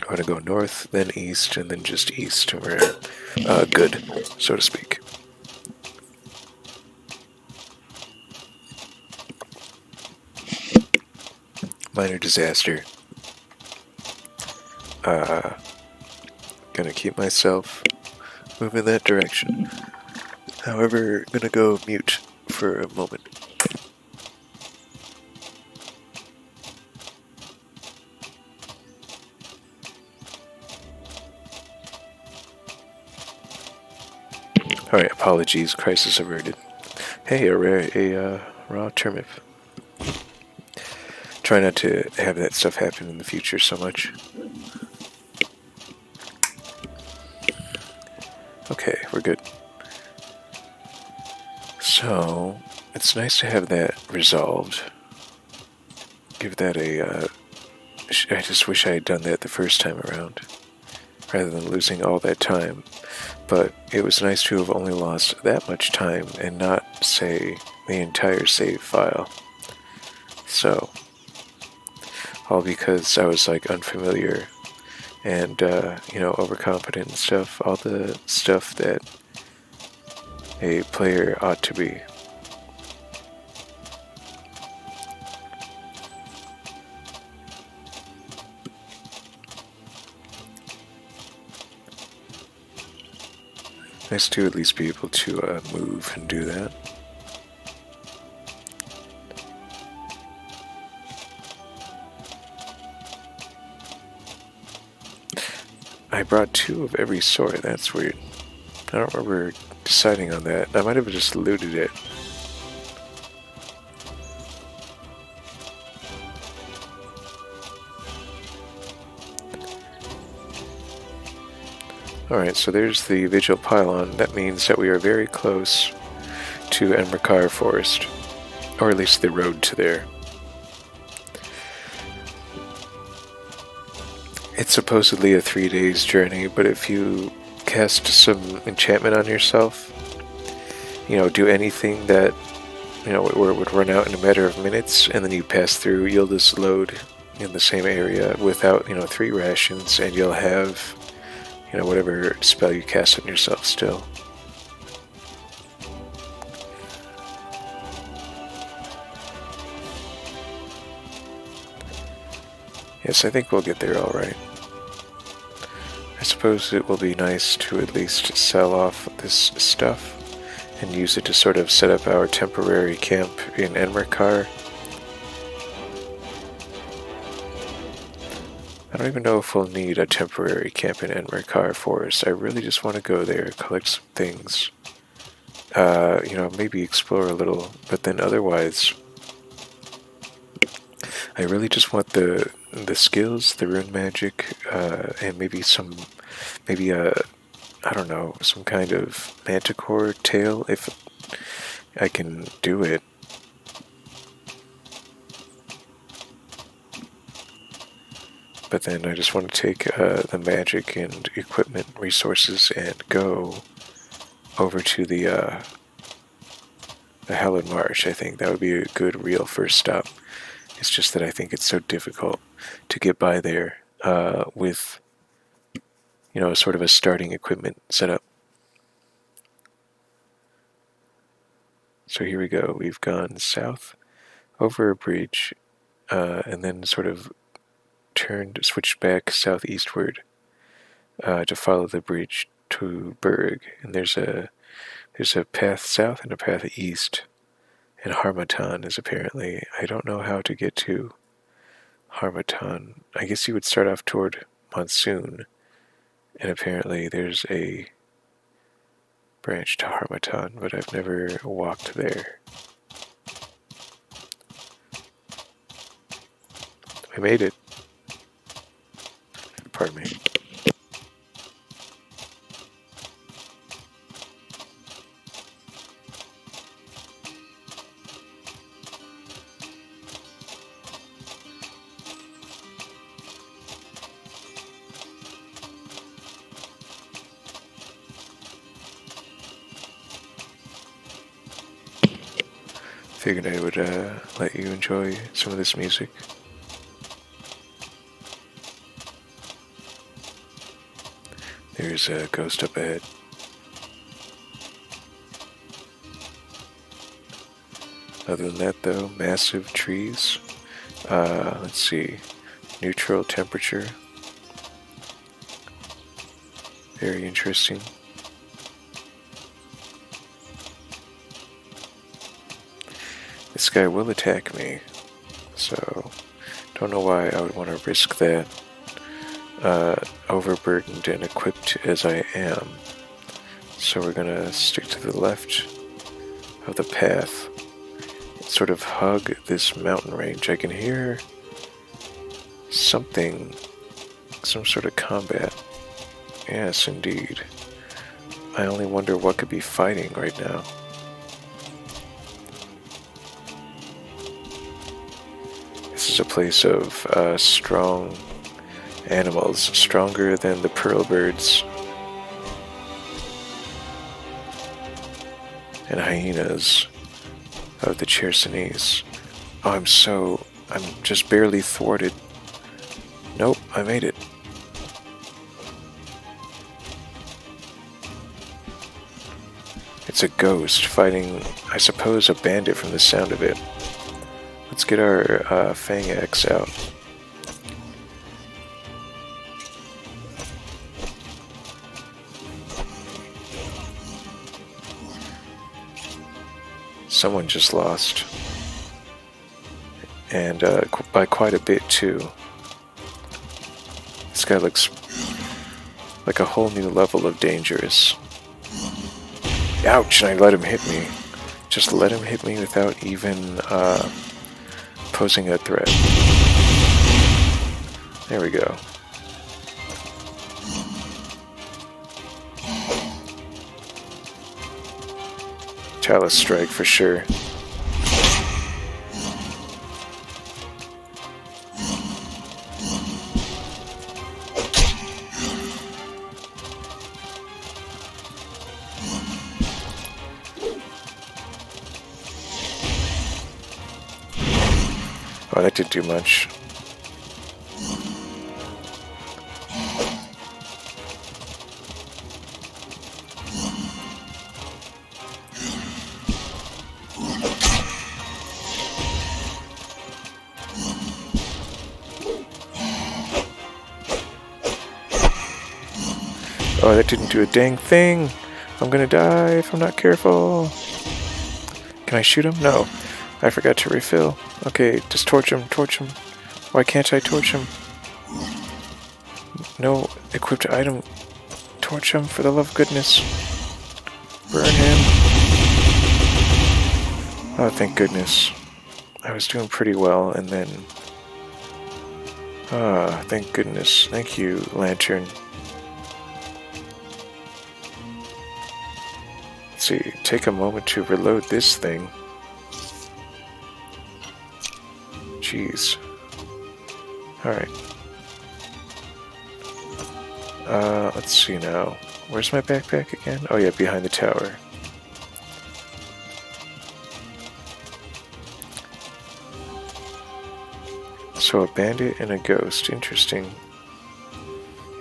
I'm going to go north, then east, and then just east, and we're good, so to speak. Minor disaster. Gonna keep myself moving that direction. However, gonna go mute for a moment. Alright, apologies, crisis averted. Hey, a raw turnip. Try not to have that stuff happen in the future so much. Okay, we're good. So, it's nice to have that resolved. Give that I just wish I had done that the first time around, rather than losing all that time. But it was nice to have only lost that much time and not, say, the entire save file. So, all because I was like unfamiliar and, overconfident and stuff. All the stuff that a player ought to be. Nice to at least be able to move and do that. I brought 2 of every sort, that's weird. I don't remember deciding on that. I might have just looted it. Alright, so there's the Vigil Pylon. That means that we are very close to Enmerkar Forest. Or at least the road to there. It's supposedly a 3 days journey, but if you cast some enchantment on yourself, do anything that, where it would run out in a matter of minutes, and then you pass through, you'll just load in the same area without, 3 rations, and you'll have, whatever spell you cast on yourself still. Yes, I think we'll get there alright. I suppose it will be nice to at least sell off this stuff and use it to sort of set up our temporary camp in Enmerkar. I don't even know if we'll need a temporary camp in Enmerkar Forest. I really just want to go there, collect some things. Maybe explore a little, but then otherwise, I really just want the skills, the rune magic, and maybe I don't know, some kind of manticore tail if I can do it. But then I just want to take the magic and equipment resources and go over to the Hallowed Marsh. I think that would be a good real first stop. It's just that I think it's so difficult to get by there with, sort of a starting equipment setup. So here we go. We've gone south over a bridge and then sort of switched back southeastward to follow the bridge to Berg. And there's a path south and a path east. And Harmattan is apparently, I don't know how to get to Harmattan. I guess you would start off toward Monsoon. And apparently there's a branch to Harmattan, but I've never walked there. I made it. Pardon me. Figured I would let you enjoy some of this music. There's a ghost up ahead. Other than that, though, massive trees. Let's see. Neutral temperature. Very interesting. This guy will attack me, so don't know why I would want to risk that. Overburdened and equipped as I am. So we're gonna stick to the left of the path. Sort of hug this mountain range. I can hear something, some sort of combat. Yes, indeed. I only wonder what could be fighting right now. This is a place of strong animals, stronger than the pearl birds and hyenas of the Chersonese. Oh, I'm just barely thwarted. Nope, I made it. It's a ghost fighting, I suppose, a bandit from the sound of it. Let's get our Fang Axe out. Someone just lost. And by quite a bit, too. This guy looks like a whole new level of dangerous. Ouch, and I let him hit me. Just let him hit me without even posing a threat. There we go. Chalice strike for sure. Oh, that didn't do much. Oh, that didn't do a dang thing. I'm gonna die if I'm not careful. Can I shoot him? No. I forgot to refill. Okay, just torch him, torch him. Why can't I torch him? No equipped item. Torch him for the love of goodness. Burn him. Oh, thank goodness. I was doing pretty well, and then... Ah, thank goodness. Thank you, Lantern. Let's see, take a moment to reload this thing. Jeez. Alright. Let's see now. Where's my backpack again? Oh yeah, behind the tower. So a bandit and a ghost. Interesting.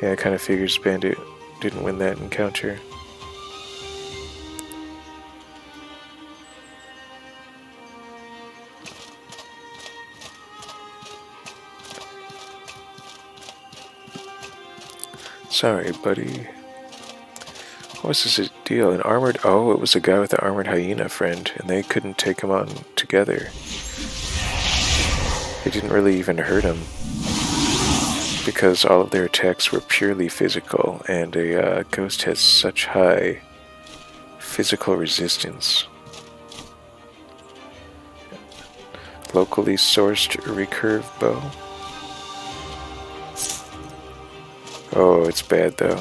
Yeah, I kind of figures bandit didn't win that encounter. Sorry, buddy. What was this deal? An armored... Oh, it was a guy with an armored hyena friend, and they couldn't take him on together. They didn't really even hurt him, because all of their attacks were purely physical, and a ghost has such high physical resistance. Locally sourced recurve bow. Oh, it's bad though.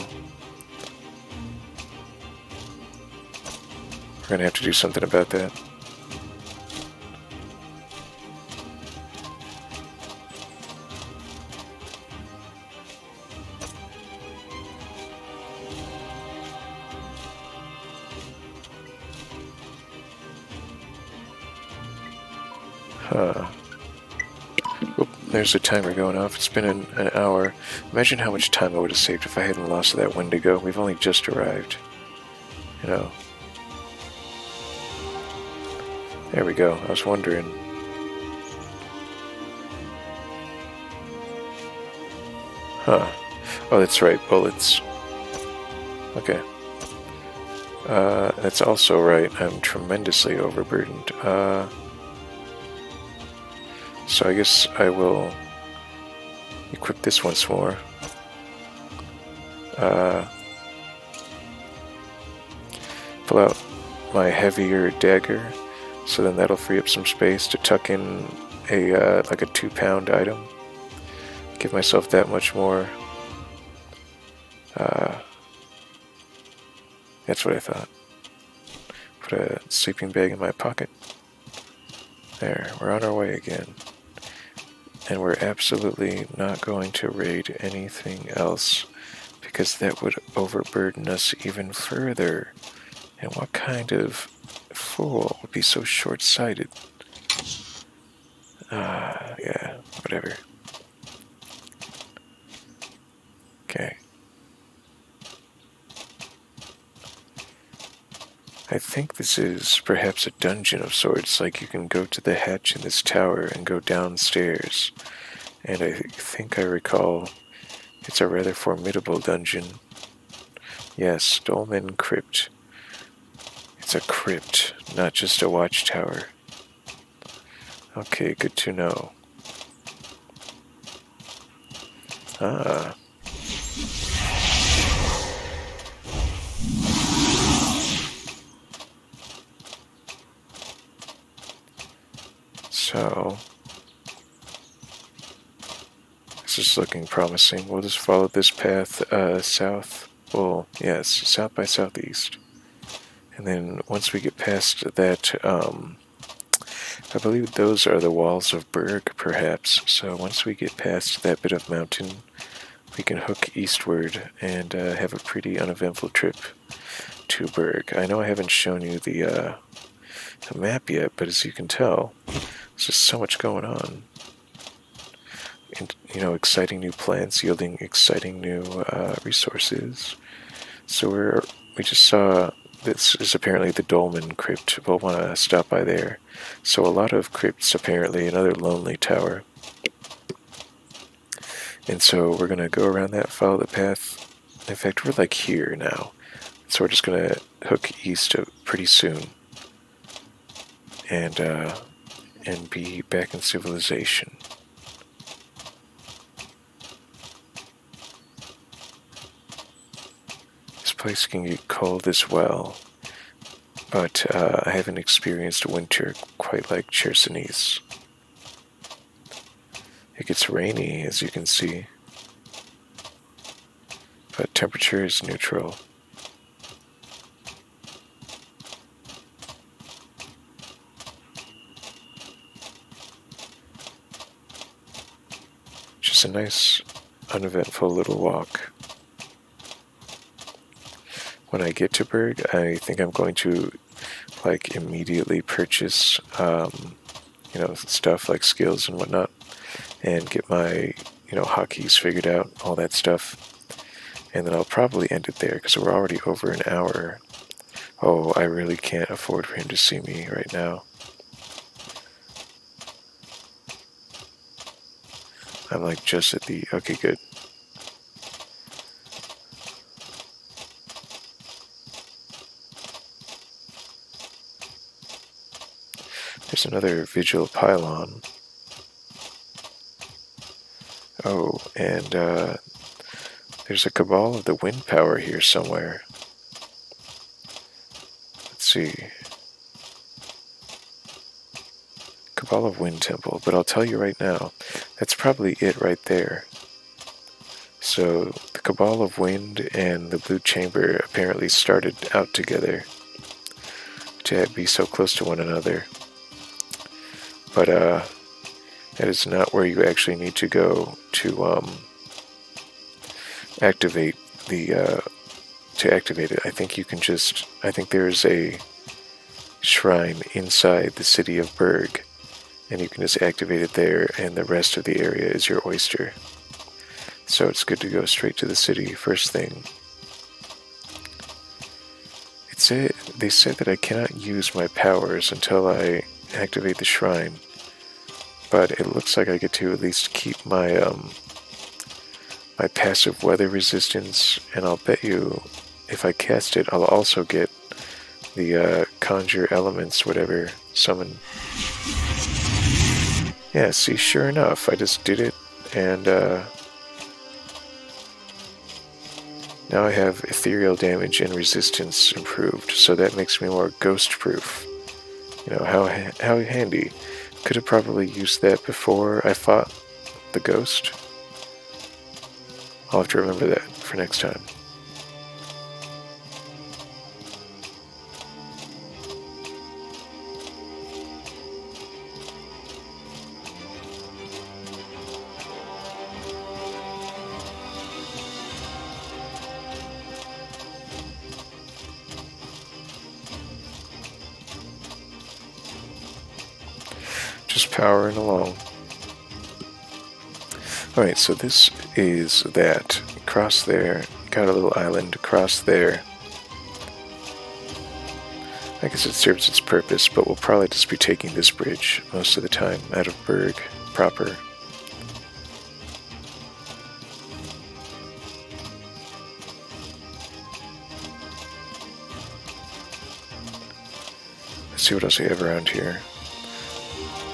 We're gonna have to do something about that. Huh. Oop, there's the timer going off. It's been an hour. Imagine how much time I would have saved if I hadn't lost that windego. We've only just arrived. You know. There we go. I was wondering. Huh. Oh, that's right. Bullets. Okay. That's also right. I'm tremendously overburdened. So I guess I will equip this once more. Pull out my heavier dagger, so then that'll free up some space to tuck in a like a 2-pound item. Give myself that much more. That's what I thought. Put a sleeping bag in my pocket. There, we're on our way again. And we're absolutely not going to raid anything else, because that would overburden us even further. And what kind of fool would be so short-sighted? Yeah, whatever. Okay. I think this is perhaps a dungeon of sorts, like you can go to the hatch in this tower and go downstairs. And I think I recall it's a rather formidable dungeon. Yes, Dolmen Crypt. It's a crypt, not just a watchtower. Okay, good to know. Ah. So, this is looking promising. We'll just follow this path south. Well, yes, south by southeast. And then once we get past that, I believe those are the walls of Berg, perhaps. So once we get past that bit of mountain, we can hook eastward and have a pretty uneventful trip to Berg. I know I haven't shown you the map yet, but as you can tell, there's just so much going on. And, you know, exciting new plants yielding exciting new resources. So we just saw, this is apparently the Dolmen Crypt. We'll want to stop by there. So a lot of crypts, apparently, another lonely tower. And so we're going to go around that, follow the path. In fact, we're like here now. So we're just going to hook east pretty soon. And be back in civilization. place can get cold as well, but I haven't experienced winter quite like Chersonese. It gets rainy, as you can see, but temperature is neutral. Just a nice, uneventful little walk. When I get to Berg, I think I'm going to immediately purchase stuff like skills and whatnot, and get my hotkeys figured out, all that stuff, and then I'll probably end it there because we're already over an hour. Oh, I really can't afford for him to see me right now. I'm just at the... Okay, good. There's another vigil pylon. Oh, and there's a cabal of the wind power here somewhere. Let's see. Cabal of Wind Temple, but I'll tell you right now, that's probably it right there. So, the Cabal of Wind and the Blue Chamber apparently started out together to be so close to one another. But, that is not where you actually need to go to, activate it. I think you can I think there's a shrine inside the city of Berg, and you can just activate it there, and the rest of the area is your oyster. So it's good to go straight to the city first thing. They said that I cannot use my powers until I activate the shrine, but it looks like I get to at least keep my my passive weather resistance, and I'll bet you if I cast it, I'll also get the conjure elements, whatever, summon. Yeah, see, sure enough, I just did it, and now I have ethereal damage and resistance improved, so that makes me more ghost-proof. How handy. Could have probably used that before I fought the ghost. I'll have to remember that for next time. Just powering along. Alright, so this is that. Cross there. Got a little island. Cross there. I guess it serves its purpose, but we'll probably just be taking this bridge most of the time out of Berg proper. Let's see what else we have around here.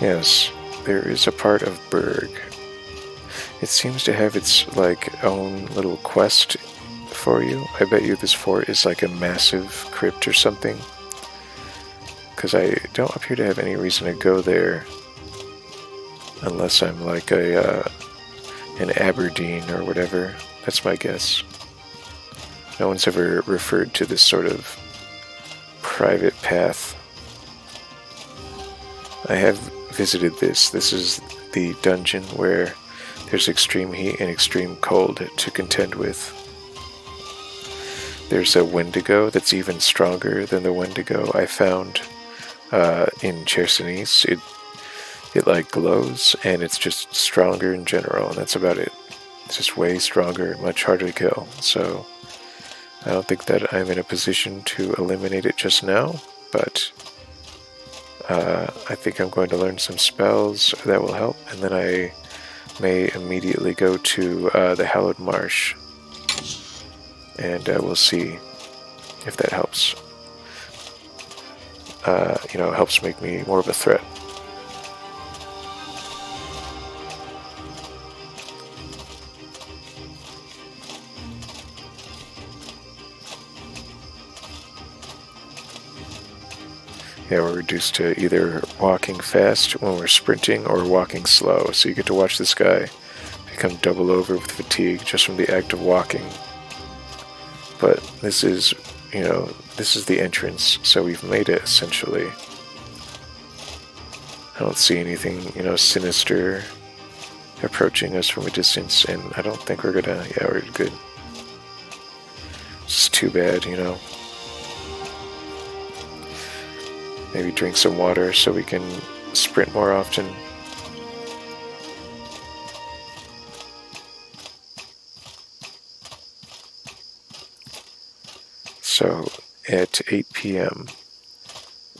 Yes, there is a part of Berg. It seems to have its own little quest for you. I bet you this fort is a massive crypt or something, because I don't appear to have any reason to go there unless I'm an Aberdeen or whatever. That's my guess. No one's ever referred to this sort of private path. I have visited this. This is the dungeon where there's extreme heat and extreme cold to contend with. There's a windego that's even stronger than the windego I found in Chersonese. It glows, and it's just stronger in general, and that's about it. It's just way stronger and much harder to kill. So I don't think that I'm in a position to eliminate it just now, but I think I'm going to learn some spells that will help, and then I may immediately go to the Hallowed Marsh, and we'll see if that helps. Helps make me more of a threat. Yeah, we're reduced to either walking fast when we're sprinting or walking slow. So you get to watch this guy become double over with fatigue just from the act of walking. But this is, this is the entrance, so we've made it essentially. I don't see anything, sinister approaching us from a distance, and I don't think we're gonna, yeah, we're good. It's too bad, Maybe drink some water so we can sprint more often. So at 8 p.m.,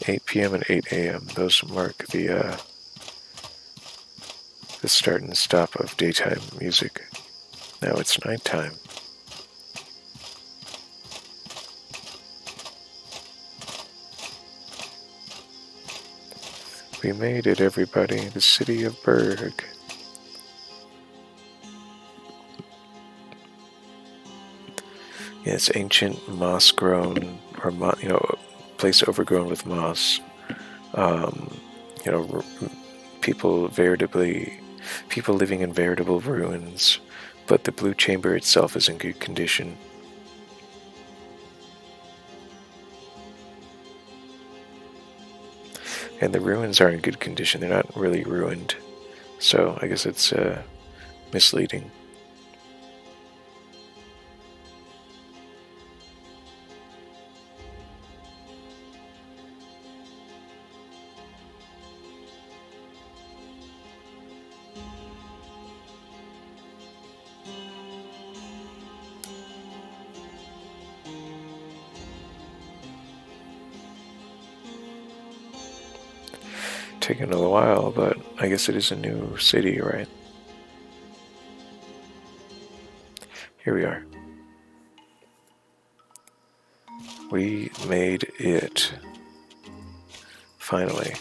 8 p.m. and 8 a.m., those mark the start and stop of daytime music. Now it's nighttime. We made it, everybody. The city of Berg. Yeah, it's ancient, moss-grown, or place overgrown with moss. People living in veritable ruins, but the blue chamber itself is in good condition. And the ruins are in good condition. They're not really ruined. So I guess it's misleading. Taken a little while, but I guess it is a new city, right? Here we are. We made it. Finally.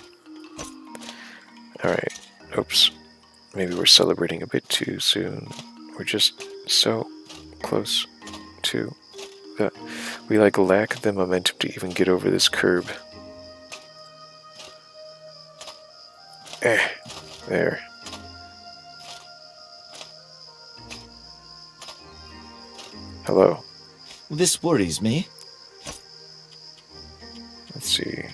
Alright. Oops. Maybe we're celebrating a bit too soon. We're just so close to the... We lack the momentum to even get over this curb. There. Hello. This worries me. Let's see.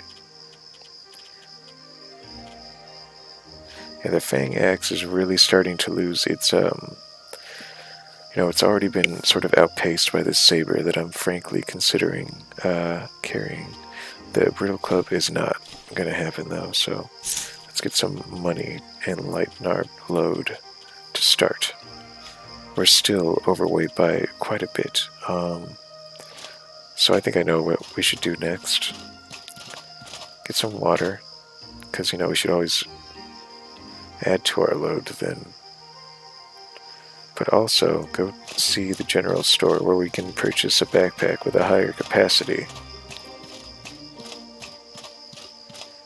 Yeah, the Fang Axe is really starting to lose its, it's already been sort of outpaced by this saber that I'm frankly considering carrying. The Brittle Club is not going to happen, though, so let's get some money and lighten our load to start. We're still overweight by quite a bit, so I think I know what we should do next. Get some water, because, we should always add to our load then. But also go see the general store where we can purchase a backpack with a higher capacity.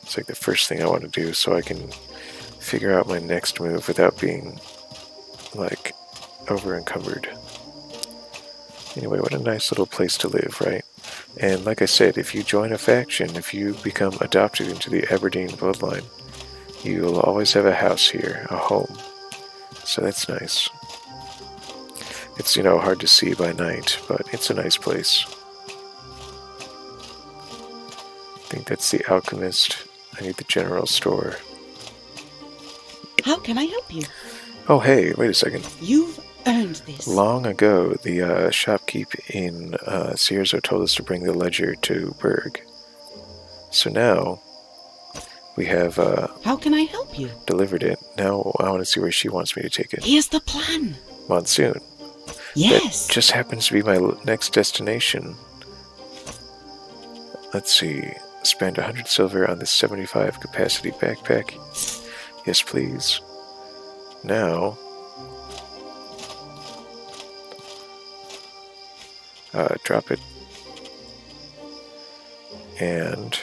It's like the first thing I want to do so I can figure out my next move without being, over-encumbered. Anyway, what a nice little place to live, right? And like I said, if you join a faction, if you become adopted into the Aberdeen bloodline, you'll always have a house here, a home. So that's nice. It's, hard to see by night, but it's a nice place. I think that's the alchemist. I need the general store. How can I help you? Oh, hey, wait a second. You've earned this. Long ago, the shopkeep in Cierzo told us to bring the ledger to Berg. So now, we have How can I help you? delivered it. Now I want to see where she wants me to take it. Here's the plan. Monsoon. Yes. That just happens to be my next destination. Let's see. Spend 100 silver on this 75 capacity backpack. Yes, please. Now, drop it. And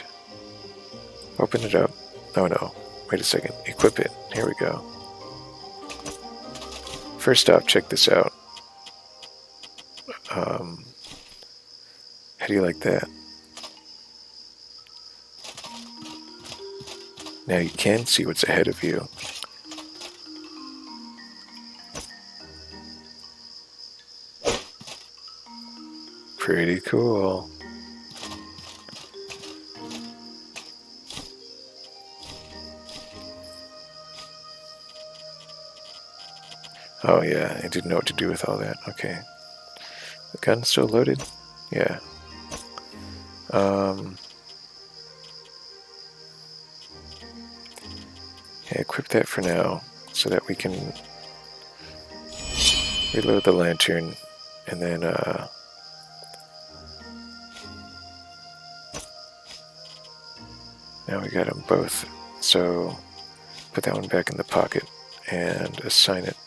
open it up. Oh no, wait a second. Equip it. Here we go. First off, check this out. How do you like that? Now you can see what's ahead of you. Pretty cool. Oh yeah, I didn't know what to do with all that. Okay. The gun's still loaded? Yeah. Yeah, equip that for now so that we can reload the lantern and then now we got them both. So put that one back in the pocket and assign it.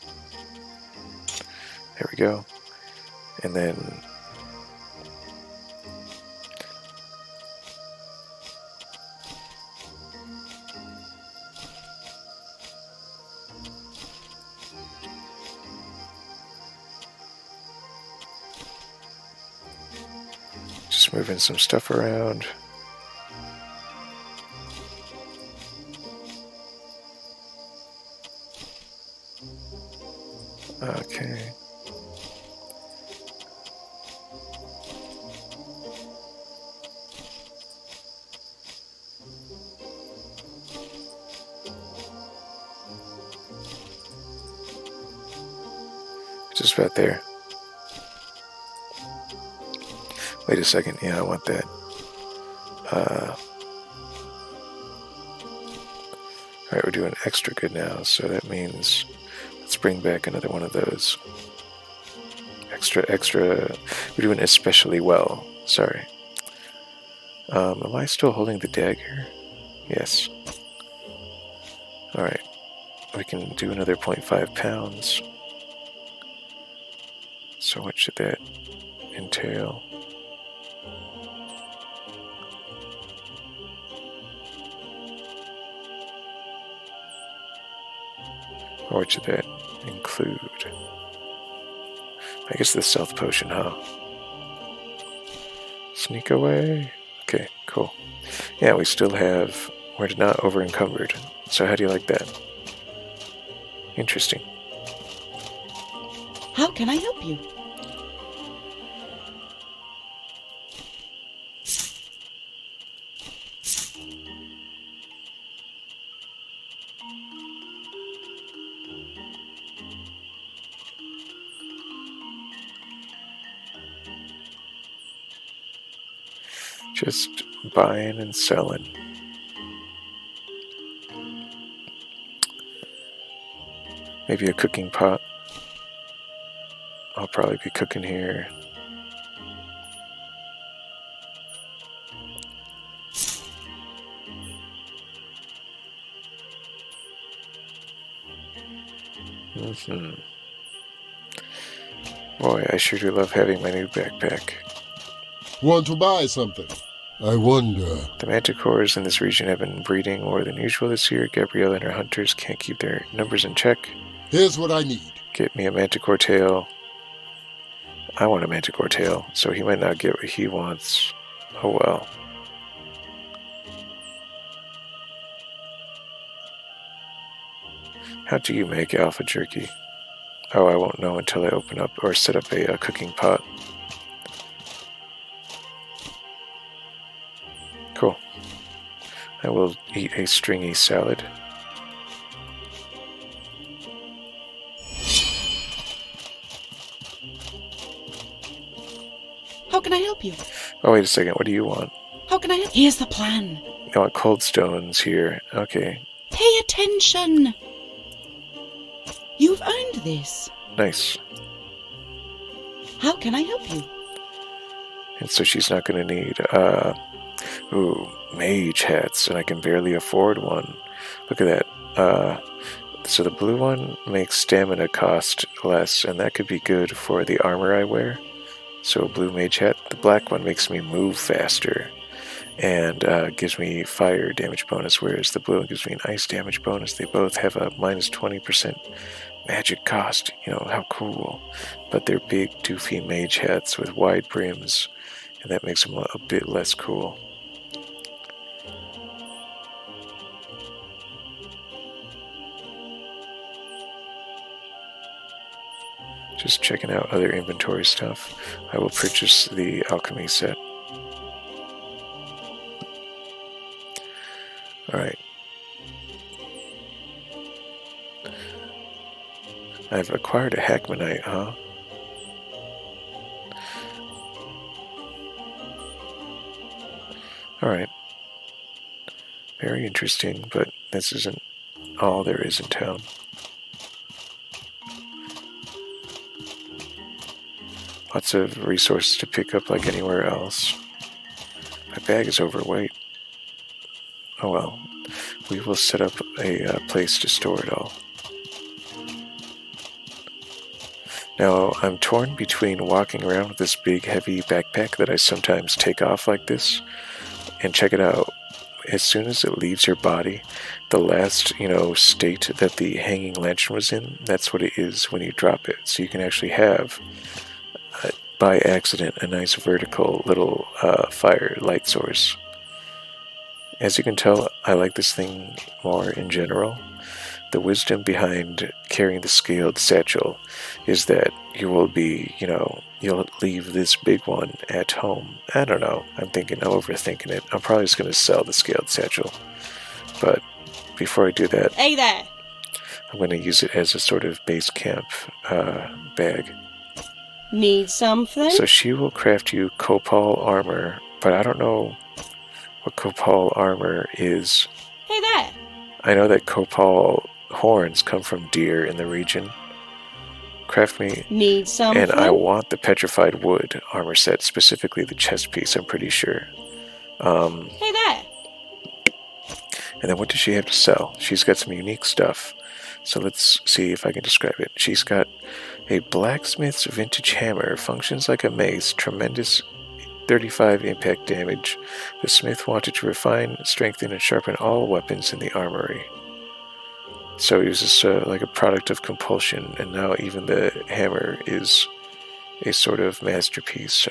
There we go. And then just moving some stuff around. Okay. Just about there. Wait a second. Yeah, I want that. Alright, we're doing extra good now, so that means let's bring back another one of those. Extra. We're doing especially well. Sorry. Am I still holding the dagger? Yes. Alright. We can do another 0.5 pounds. So what should that entail? Or what should that include? I guess the stealth potion, huh? Sneak away. Okay, cool. Yeah, we still have... We're not over-encumbered. So how do you like that? Interesting. How can I help you? Just buying and selling. Maybe a cooking pot. I'll probably be cooking here. Boy, I sure do love having my new backpack. Want to buy something? I wonder. The manticores in this region have been breeding more than usual this year. Gabrielle and her hunters can't keep their numbers in check. Here's what I need. Get me a manticore tail. I want a manticore tail, so he might not get what he wants. Oh well. How do you make alpha jerky? Oh, I won't know until I open up or set up a cooking pot. Cool. I will eat a stringy salad. How can I help you? Oh, wait a second. What do you want? How can I help? Here's the plan. I want cold stones here. Okay. Pay attention. You've earned this. Nice. How can I help you? And so she's not going to need, mage hats, and I can barely afford one. Look at that. So the blue one makes stamina cost less, and that could be good for the armor I wear. So a blue mage hat. The black one makes me move faster, and gives me fire damage bonus, whereas the blue one gives me an ice damage bonus. They both have a minus 20% magic cost. You know, how cool. But they're big, doofy mage hats with wide brims, and that makes them a bit less cool. Just checking out other inventory stuff. I will purchase the alchemy set. Alright. I've acquired a Hackmanite, huh? Alright. Very interesting, but this isn't all there is in town. Lots of resources to pick up like anywhere else. My bag is overweight. Oh well. We will set up a place to store it all. Now, I'm torn between walking around with this big heavy backpack that I sometimes take off like this. And check it out. As soon as it leaves your body, the last, state that the hanging lantern was in, that's what it is when you drop it. So you can actually have, by accident, a nice vertical little fire light source. As you can tell, I like this thing more in general. The wisdom behind carrying the scaled satchel is that you will be, you'll leave this big one at home. I don't know. I'm overthinking it. I'm probably just going to sell the scaled satchel. But before I do that, Hey there! I'm going to use it as a sort of base camp bag. Need something? So she will craft you copal armor, but I don't know what copal armor is. Hey there! I know that copal horns come from deer in the region. Craft me. Need something? And I want the petrified wood armor set, specifically the chest piece, I'm pretty sure. Hey there! And then what does she have to sell? She's got some unique stuff. So let's see if I can describe it. She's got a blacksmith's vintage hammer, functions like a mace, tremendous 35 impact damage. The smith wanted to refine, strengthen, and sharpen all weapons in the armory. So it was just like a product of compulsion, and now even the hammer is a sort of masterpiece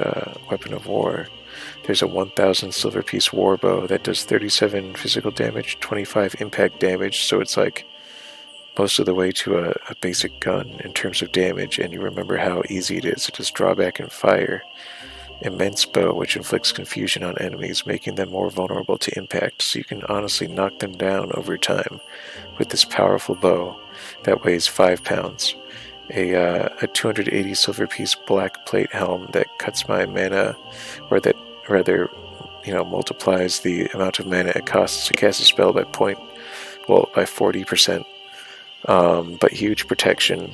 weapon of war. There's a 1,000 silver piece war bow that does 37 physical damage, 25 impact damage, so it's like most of the way to a basic gun in terms of damage, and you remember how easy it is to just draw back and fire. Immense bow, which inflicts confusion on enemies, making them more vulnerable to impact, so you can honestly knock them down over time with this powerful bow that weighs 5 pounds. A 280 silver piece black plate helm that cuts my mana, or that rather, multiplies the amount of mana it costs to cast a spell by 40%. But huge protection.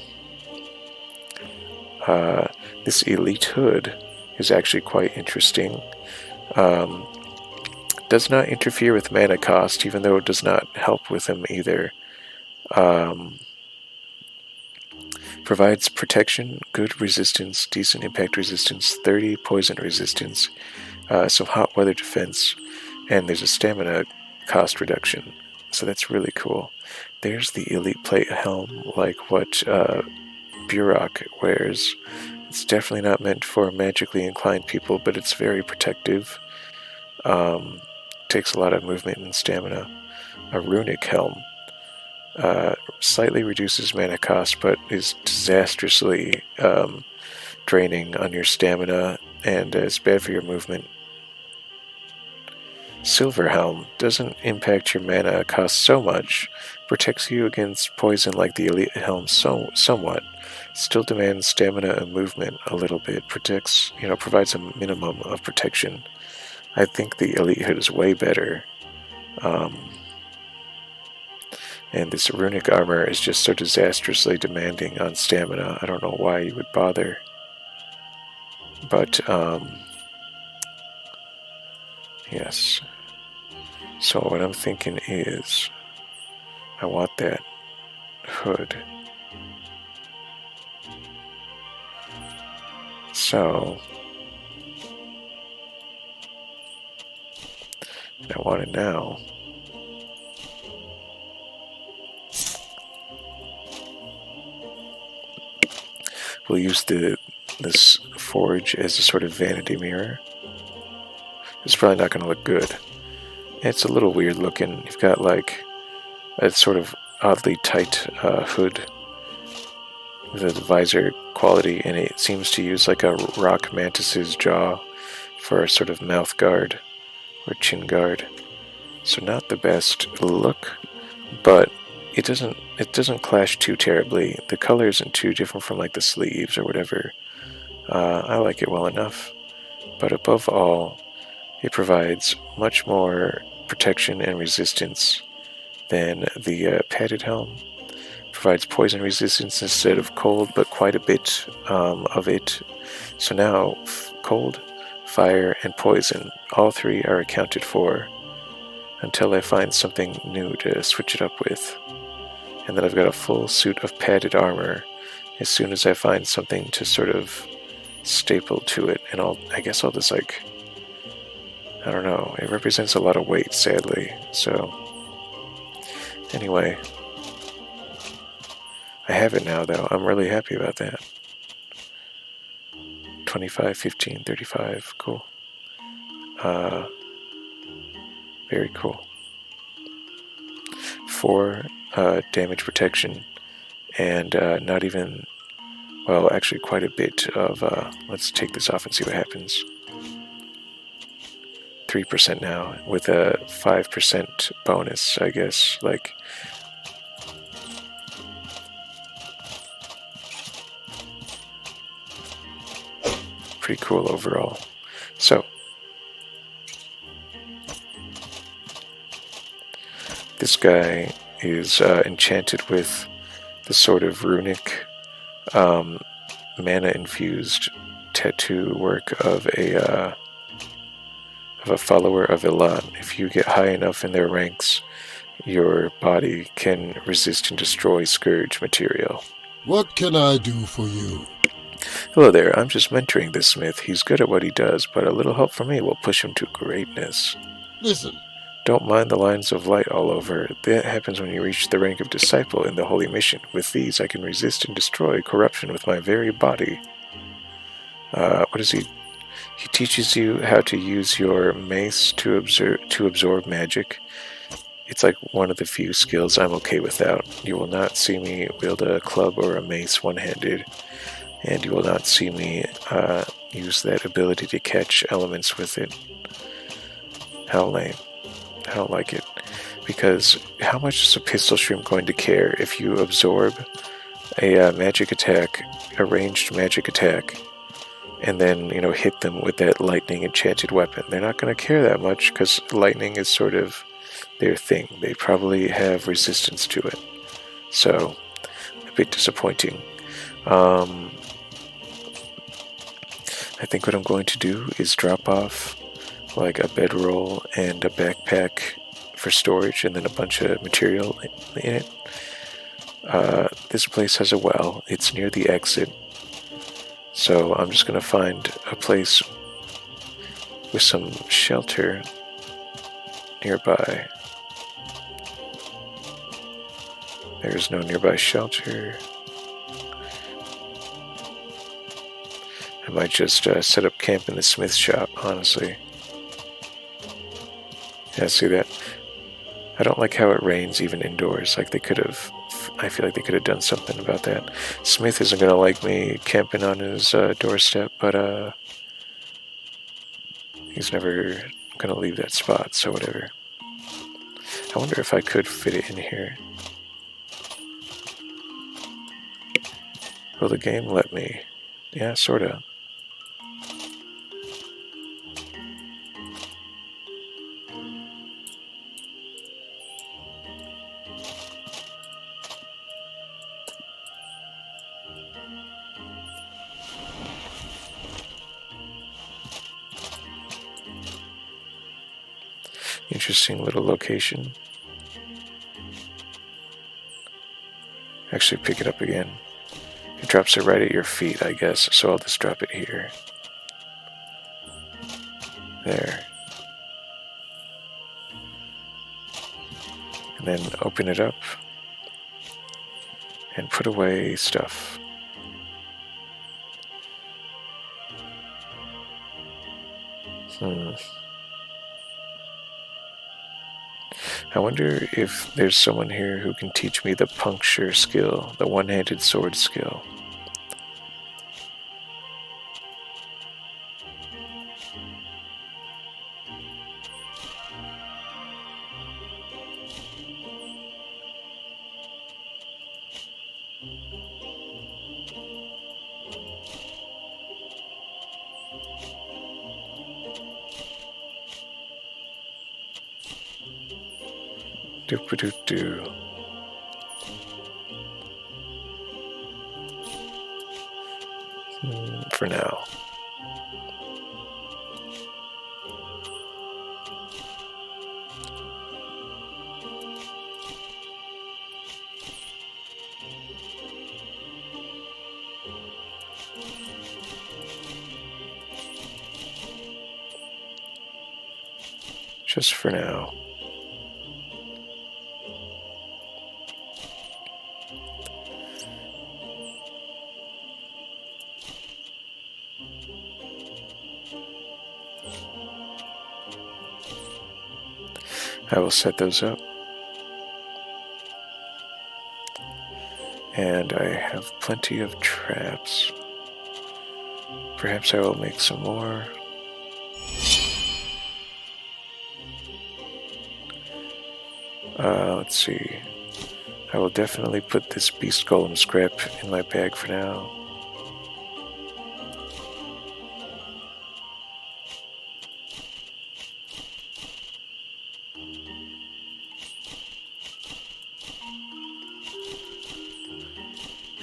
This elite hood is actually quite interesting. Does not interfere with mana cost, even though it does not help with them either. Provides protection, good resistance, decent impact resistance, 30 poison resistance, some hot weather defense, and there's a stamina cost reduction. So that's really cool. There's the elite plate helm, like what Burok wears. It's definitely not meant for magically inclined people, but it's very protective. Takes a lot of movement and stamina. A runic helm. Slightly reduces mana cost, but is disastrously draining on your stamina, and is bad for your movement. Silver Helm doesn't impact your mana cost so much, protects you against poison like the Elite Helm somewhat, still demands stamina and movement a little bit, provides a minimum of protection. I think the Elite Hood is way better. And this runic armor is just so disastrously demanding on stamina. I don't know why you would bother. But, yes. So what I'm thinking is, I want that hood. So, I want it now. We'll use this forge as a sort of vanity mirror. It's probably not going to look good. It's a little weird looking. You've got like a sort of oddly tight hood the visor quality, and it seems to use like a rock mantis's jaw for a sort of mouth guard or chin guard. So not the best look, but it doesn't clash too terribly. The color isn't too different from like the sleeves or whatever. I like it well enough, but above all, it provides much more protection and resistance than the padded helm. Provides poison resistance instead of cold, but quite a bit of it. So now, cold, fire, and poison, all three are accounted for until I find something new to switch it up with. And then I've got a full suit of padded armor as soon as I find something to sort of staple to it. And I guess I'll just like, I don't know, it represents a lot of weight, sadly. So, anyway, I have it now, though. I'm really happy about that. 25, 15, 35. Cool. Very cool. 4 damage protection, and not even, well, actually quite a bit of, let's take this off and see what happens. 3% now, with a 5% bonus, I guess, like, pretty cool overall. So, this guy is enchanted with the sort of runic, mana-infused tattoo work of a follower of Elan. If you get high enough in their ranks, your body can resist and destroy Scourge material. What can I do for you? Hello there, I'm just mentoring this smith. He's good at what he does, but a little help from me will push him to greatness. Listen. Don't mind the lines of light all over. That happens when you reach the rank of disciple in the holy mission. With these, I can resist and destroy corruption with my very body. What is he? He teaches you how to use your mace to absorb magic. It's like one of the few skills I'm okay without. You will not see me wield a club or a mace one-handed, and you will not see me use that ability to catch elements with it. How lame. I don't like it. Because how much is a pistol shrimp going to care if you absorb a magic attack, a ranged magic attack, and then, hit them with that lightning enchanted weapon? They're not going to care that much because lightning is sort of their thing. They probably have resistance to it. So, a bit disappointing. I think what I'm going to do is drop off like a bedroll and a backpack for storage, and then a bunch of material in it. This place has a well. It's near the exit. So I'm just going to find a place with some shelter nearby. There's no nearby shelter. I might just set up camp in the smith shop, honestly. Yeah, see that? I don't like how it rains even indoors. Like I feel like they could have done something about that. Smith isn't going to like me camping on his doorstep, but he's never going to leave that spot, so whatever. I wonder if I could fit it in here. Will the game let me? Yeah, sorta. Interesting little location. Actually, pick it up again. It drops it right at your feet, I guess, so I'll just drop it here. There. And then open it up and put away stuff. I wonder if there's someone here who can teach me the puncture skill, the one-handed sword skill. Doop-a-doop-doo. For now. Just for now. I will set those up. And I have plenty of traps. Perhaps I will make some more. Let's see. I will definitely put this beast golem scrap in my bag for now.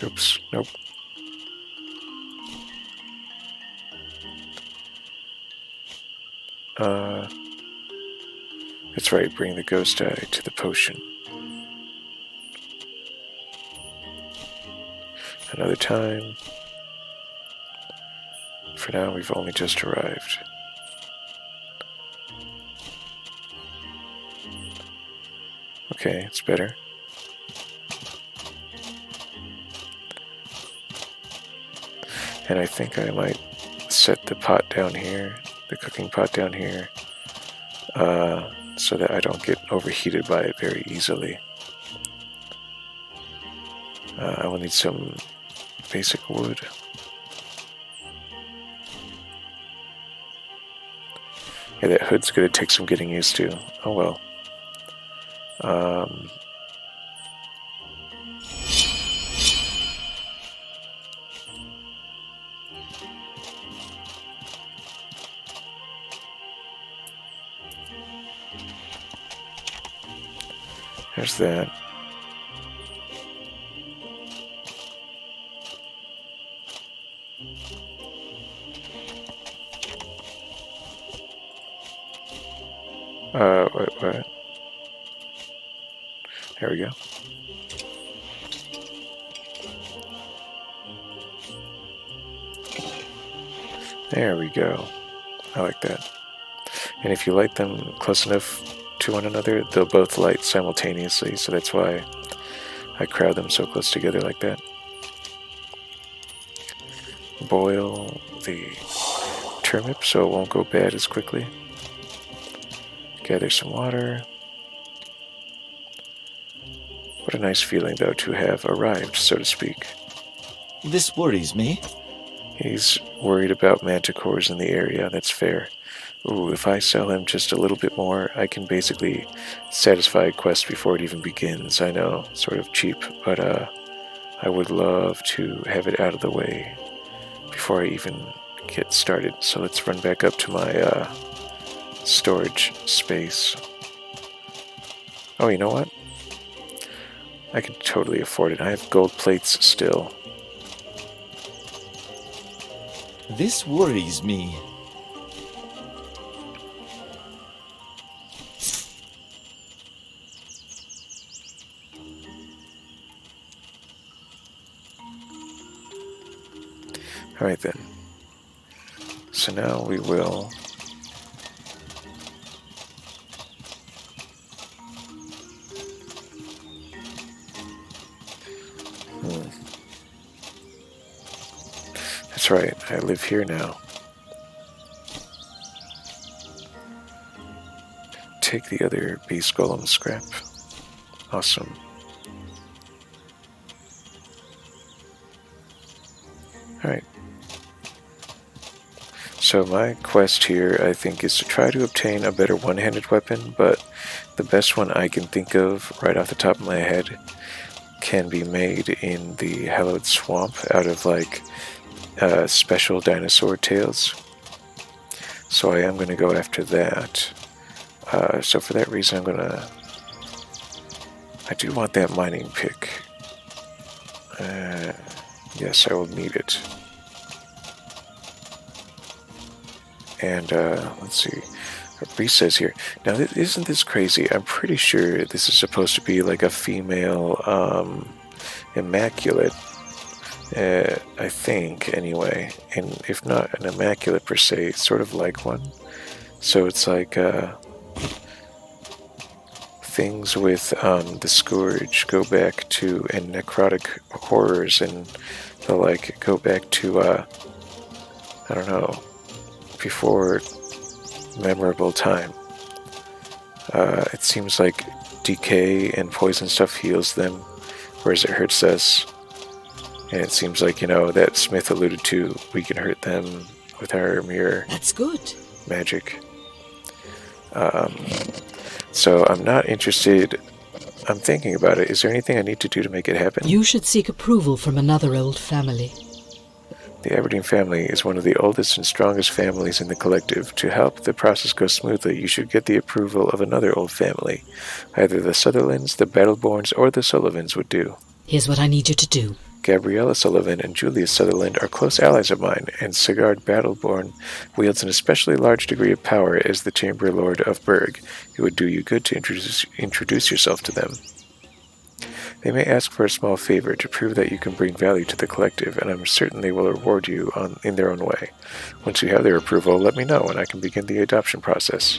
Oops, nope. That's right, bring the ghost eye to the potion. Another time. For now, we've only just arrived. Okay, it's better. And I think I might set the pot down here, the cooking pot down here, so that I don't get overheated by it very easily. I will need some basic wood. Yeah, that hood's gonna take some getting used to. Oh well. There's that. What? There we go. There we go. I like that. And if you light them close enough to one another, they'll both light simultaneously, so that's why I crowd them so close together like that. Boil the turnip so it won't go bad as quickly. Gather some water. What a nice feeling, though, to have arrived, so to speak. This worries me. He's worried about manticores in the area, that's fair. Ooh, if I sell him just a little bit more, I can basically satisfy a quest before it even begins. I know, sort of cheap, but I would love to have it out of the way before I even get started. So let's run back up to my storage space. Oh, you know what? I can totally afford it. I have gold plates still. This worries me. Alright then. So now we will That's right, I live here now. Take the other beast golem scrap. Awesome. Alright. So my quest here, I think, is to try to obtain a better one-handed weapon, but the best one I can think of right off the top of my head can be made in the hallowed swamp out of like special dinosaur tails. So I am going to go after that. So for that reason I'm going to I do want that mining pick. Yes, I will need it. And let's see. Reese says here. Now, isn't this crazy? I'm pretty sure this is supposed to be like a female immaculate. I think, anyway. And if not an immaculate per se, sort of like one. So it's like things with the scourge go back to, and necrotic horrors, and they'll like go back to, I don't know, before memorable time. It seems like decay and poison stuff heals them, whereas it hurts us. And it seems like, that Smith alluded to, we can hurt them with our mirror. That's good. Magic. So I'm not interested. I'm thinking about it. Is there anything I need to do to make it happen? You should seek approval from another old family. The Aberdeen family is one of the oldest and strongest families in the collective. To help the process go smoothly, you should get the approval of another old family. Either the Sutherlands, the Battleborns, or the Sullivans would do. Here's what I need you to do. Gabriella Sullivan and Julius Sutherland are close allies of mine, and Sigurd Battleborn wields an especially large degree of power as the Chamber Lord of Berg. It would do you good to introduce yourself to them. They may ask for a small favor to prove that you can bring value to the collective, and I'm certain they will reward you in their own way. Once you have their approval, let me know, and I can begin the adoption process.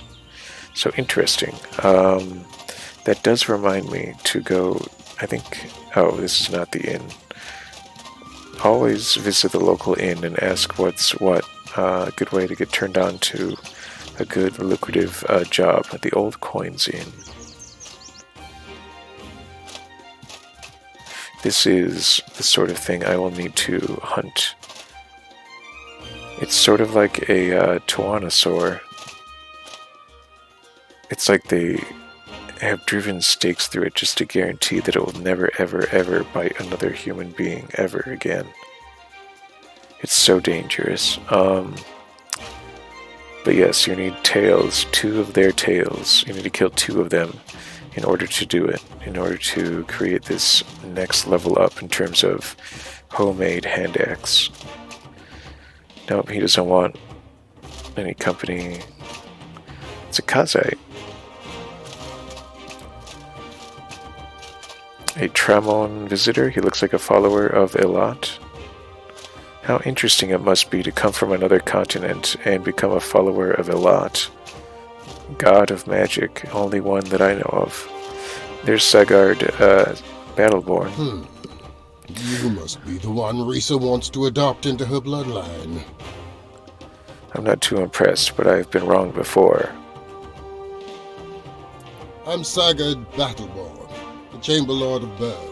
So interesting. That does remind me to go, I think, this is not the inn. Always visit the local inn and ask what's what. A good way to get turned on to a good, lucrative job at the Old Coins Inn. This is the sort of thing I will need to hunt. It's sort of like a Tuanosaur. It's like they have driven stakes through it just to guarantee that it will never, ever, ever bite another human being ever again. It's so dangerous. But yes, you need tails, 2 of their tails. You need to kill 2 of them in order to do it, in order to create this next level up in terms of homemade hand axe. Nope, he doesn't want any company. It's a Kazite. A Tramon visitor. He looks like a follower of Elat. How interesting it must be to come from another continent and become a follower of Elat. God of magic, only one that I know of. There's Sigurd Battleborn. You must be the one Risa wants to adopt into her bloodline. I'm not too impressed, but I've been wrong before. I'm Sigurd Battleborn, the Chamber Lord of Berg.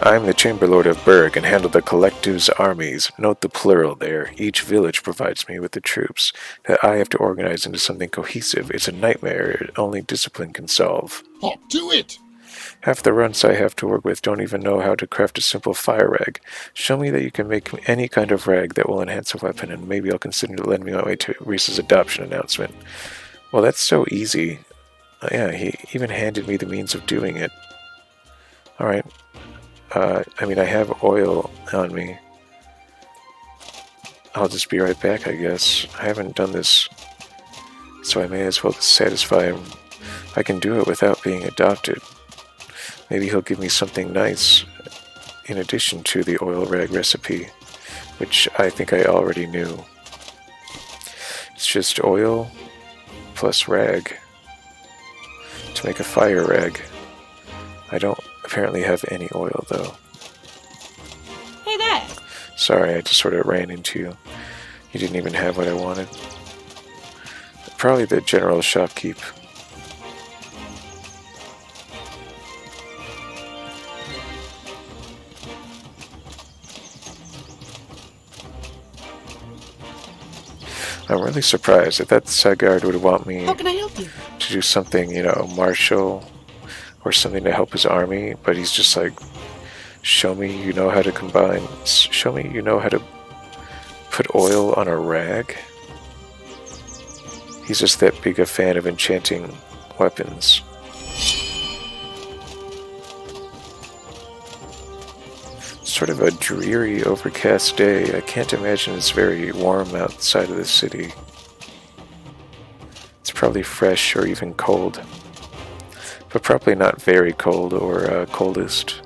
I'm the Chamber Lord of Berg and handle the collective's armies. Note the plural there. Each village provides me with the troops that I have to organize into something cohesive. It's a nightmare only discipline can solve. Hop to it! Half the runts I have to work with don't even know how to craft a simple fire rag. Show me that you can make any kind of rag that will enhance a weapon, and maybe I'll consider to lend me my way to Reese's adoption announcement. Well, that's so easy. Yeah, he even handed me the means of doing it. Alright. I have oil on me. I'll just be right back, I guess. I haven't done this, so I may as well satisfy him. I can do it without being adopted. Maybe he'll give me something nice in addition to the oil rag recipe, which I think I already knew. It's just oil plus rag to make a fire rag. I don't apparently have any oil, though. Hey there! Sorry, I just sort of ran into you. You didn't even have what I wanted. Probably the general shopkeep. I'm really surprised that Sigurd would want me How can I help you? to do something, martial or something to help his army, but he's just like, show me you know how to combine, show me you know how to put oil on a rag. he's just that big a fan of enchanting weapons. Sort of a dreary, overcast day. I can't imagine it's very warm outside of the city. It's probably fresh or even cold, but probably not very cold or coldest.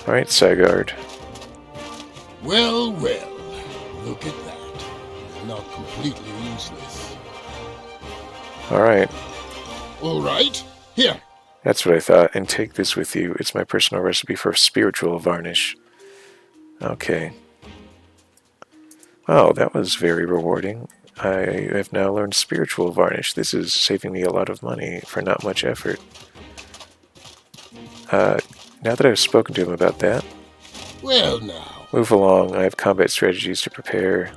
Alright, Sagard. Well, well. Look at that. Not completely useless. Alright. Alright. Here. That's what I thought. And take this with you. It's my personal recipe for spiritual varnish. Okay. Oh, that was very rewarding. I have now learned spiritual varnish. This is saving me a lot of money for not much effort. Now that I've spoken to him about that, Well, now. move along. I have combat strategies to prepare.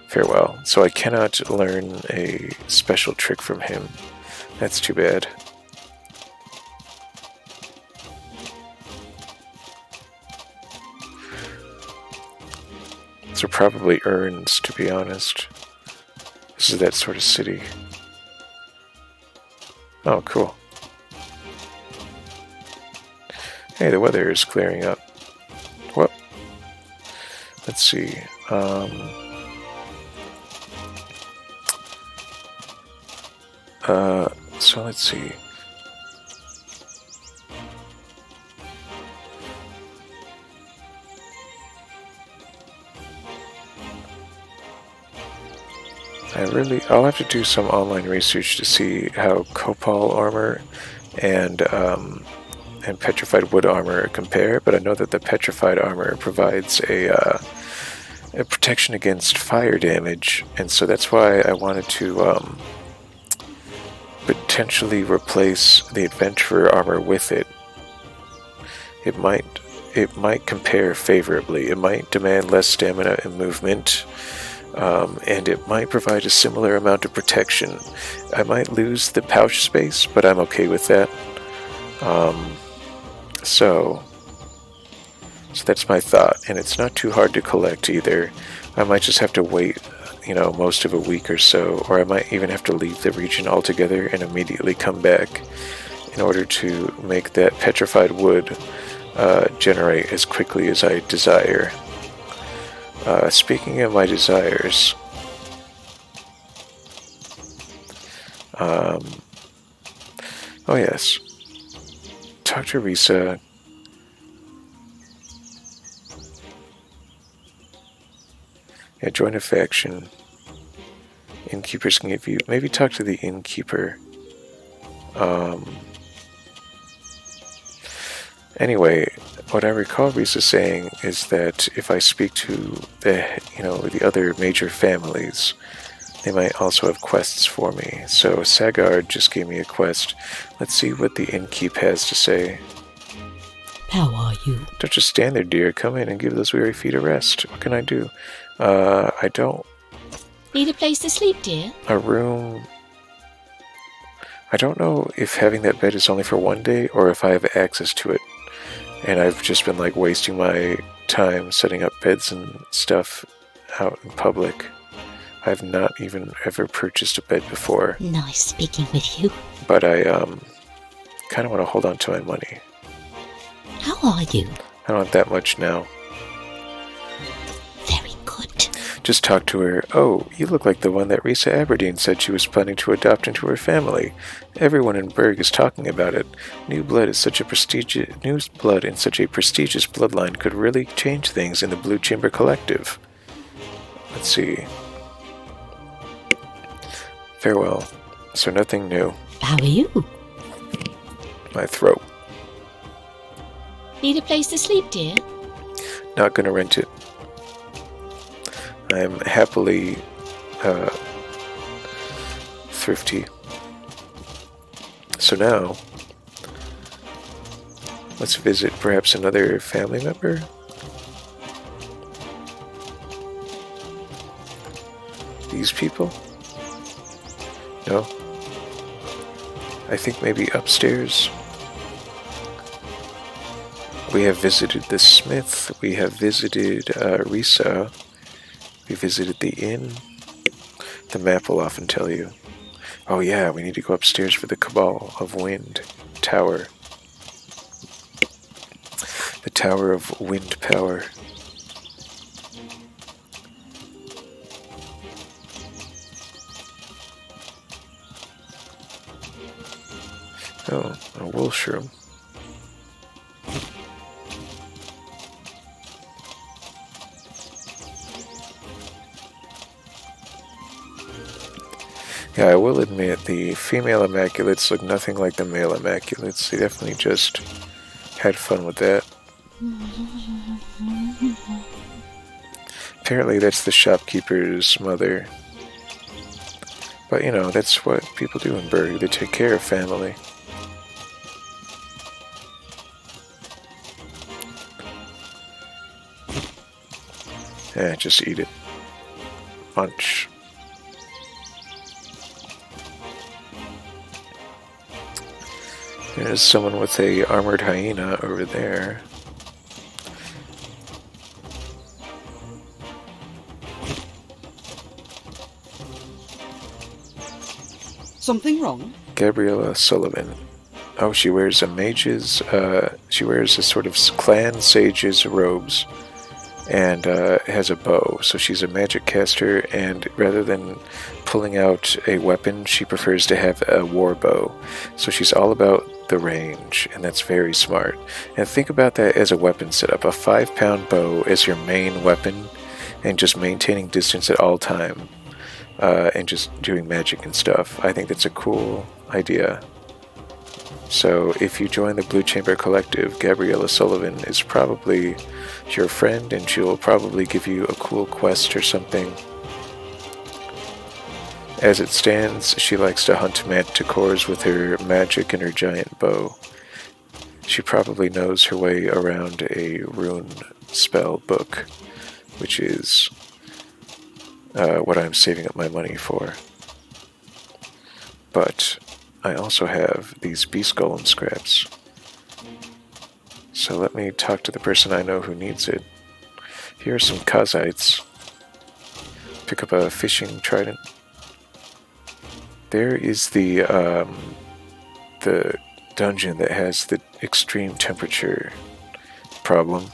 Farewell. So I cannot learn a special trick from him. That's too bad. These are probably urns, to be honest. This is that sort of city. Oh, cool. Hey, the weather is clearing up. Whoop. Let's see. So let's see. I'll have to do some online research to see how copal armor and petrified wood armor compare, but I know that the petrified armor provides a protection against fire damage, and so that's why I wanted to potentially replace the adventurer armor with it. It might compare favorably. It might demand less stamina and movement. And it might provide a similar amount of protection. I might lose the pouch space, but I'm okay with that. So that's my thought, and it's not too hard to collect either. I might just have to wait, most of a week or so, or I might even have to leave the region altogether and immediately come back in order to make that petrified wood generate as quickly as I desire. Speaking of my desires, oh yes, talk to Risa. Yeah, join a faction. Innkeepers can give you, maybe talk to the innkeeper. Anyway, what I recall Risa saying is that if I speak to the other major families, they might also have quests for me. So Sagard just gave me a quest. Let's see what the innkeep has to say. How are you? Don't just stand there, dear. Come in and give those weary feet a rest. What can I do? I don't. Need a place to sleep, dear? A room. I don't know if having that bed is only for one day or if I have access to it. And I've just been wasting my time setting up beds and stuff out in public. I've not even ever purchased a bed before. Nice speaking with you. But I kind of want to hold on to my money. How are you? I don't have that much now. Very good. Just talk to her. Oh, you look like the one that Risa Aberdeen said she was planning to adopt into her family. Everyone in Berg is talking about it. New blood in such a prestigious bloodline could really change things in the Blue Chamber Collective. Let's see. Farewell. So nothing new. How are you? My throat. Need a place to sleep, dear? Not gonna rent it. I'm happily thrifty. So now, let's visit perhaps another family member. These people? No. I think maybe upstairs. We have visited the smith. We have visited Risa. We visited the inn. The map will often tell you. Oh yeah, we need to go upstairs for the Cabal of Wind Tower. The Tower of Wind Power. Oh, a wool shroom. Yeah, I will admit the female Immaculates look nothing like the male Immaculates. They definitely just had fun with that. Apparently that's the shopkeeper's mother. But you know, that's what people do in Berg. They take care of family. Yeah, just eat it. Munch. There's someone with a armored hyena over there. Something wrong? Gabriella Sullivan. Oh, she wears a mage's, she wears a sort of clan sage's robes and has a bow. So she's a magic caster, and rather than pulling out a weapon, she prefers to have a war bow. So she's all about the range, and that's very smart. And think about that as a weapon setup. A 5-pound bow as your main weapon, and just maintaining distance at all time. And just doing magic and stuff. I think that's a cool idea. So if you join the Blue Chamber Collective, Gabriella Sullivan is probably your friend, and she'll probably give you a cool quest or something. As it stands, she likes to hunt manticores with her magic and her giant bow. She probably knows her way around a rune spell book, which is what I'm saving up my money for. But I also have these beast golem scraps. So let me talk to the person I know who needs it. Here are some Kazites. Pick up a fishing trident. There is the dungeon that has the extreme temperature problem.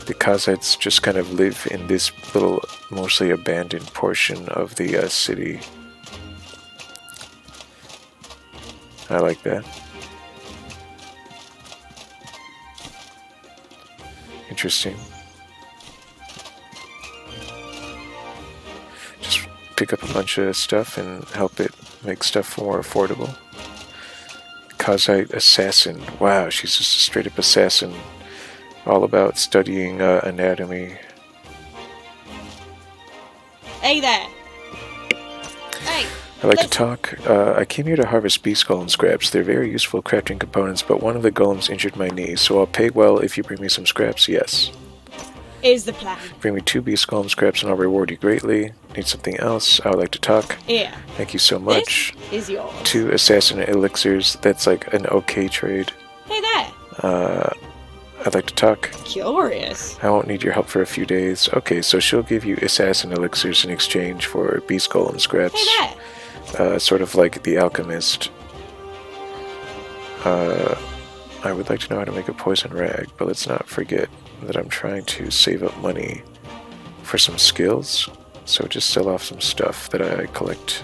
The Kazites just kind of live in this little, mostly abandoned portion of the city. I like that. Interesting. Just pick up a bunch of stuff and help it make stuff more affordable. Kazite assassin. Wow, she's just a straight up assassin. All about studying anatomy. Hey there! Hey! I like to talk. I came here to harvest beast golem scraps. They're very useful crafting components, but one of the golems injured my knee, so I'll pay well if you bring me some scraps, yes. Here's the plan. Bring me 2 beast golem scraps and I'll reward you greatly. Need something else? I would like to talk. Here. Thank you so much. This is yours. 2 assassin elixirs. That's like an okay trade. Hey there! I'd like to talk. Curious. I won't need your help for a few days. Okay, so she'll give you assassin elixirs in exchange for beast golem scraps. Hey there! Sort of like the alchemist. I would like to know how to make a poison rag, but let's not forget that I'm trying to save up money for some skills, so just sell off some stuff that I collect.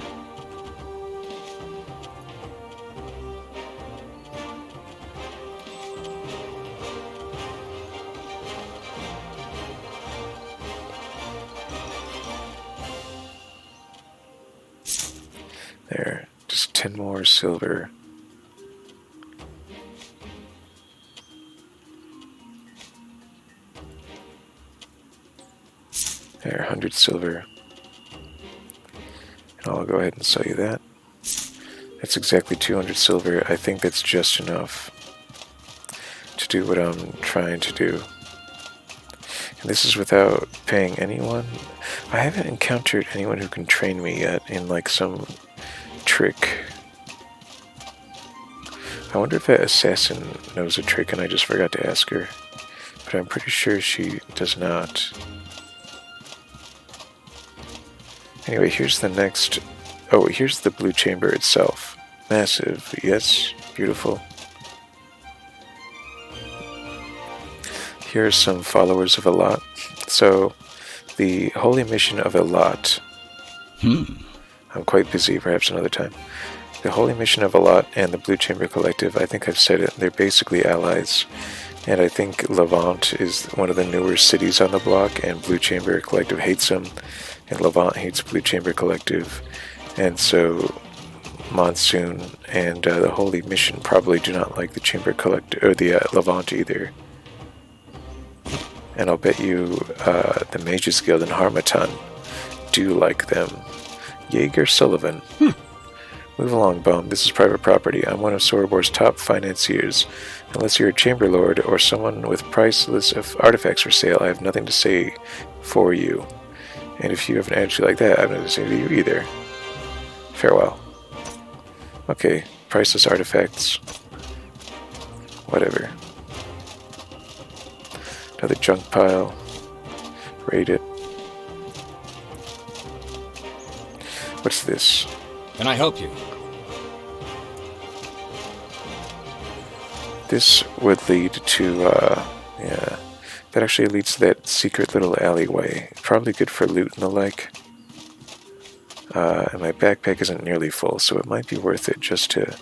There, just 10 more silver. There, 100 silver. And I'll go ahead and sell you that. That's exactly 200 silver. I think that's just enough to do what I'm trying to do. And this is without paying anyone. I haven't encountered anyone who can train me yet in like some trick. I wonder if that assassin knows a trick and I just forgot to ask her. But I'm pretty sure she does not. Anyway, here's the next... Oh, here's the blue chamber itself. Massive, yes, beautiful. Here are some followers of Elat. So, the holy mission of Elat. I'm quite busy, perhaps another time. The holy mission of Elat and the Blue Chamber Collective, I think I've said it, they're basically allies. And I think Levant is one of the newer cities on the block, and Blue Chamber Collective hates them, and Levant hates Blue Chamber Collective. And so Monsoon and the Holy Mission probably do not like the Chamber Collective, or the Levant either. And I'll bet you the Mages Guild and Harmattan do like them. Jaeger Sullivan. Move along, Bum. This is private property. I'm one of Sorebor's top financiers. Unless you're a Chamber Lord or someone with priceless artifacts for sale, I have nothing to say for you. And if you have an attitude like that, I have nothing to say to you either. Farewell. Okay, priceless artifacts. Whatever. Another junk pile. Raid it. What's this? Can I help you? This would lead to, yeah, that actually leads to that secret little alleyway. Probably good for loot and the like. And my backpack isn't nearly full, so it might be worth it just to...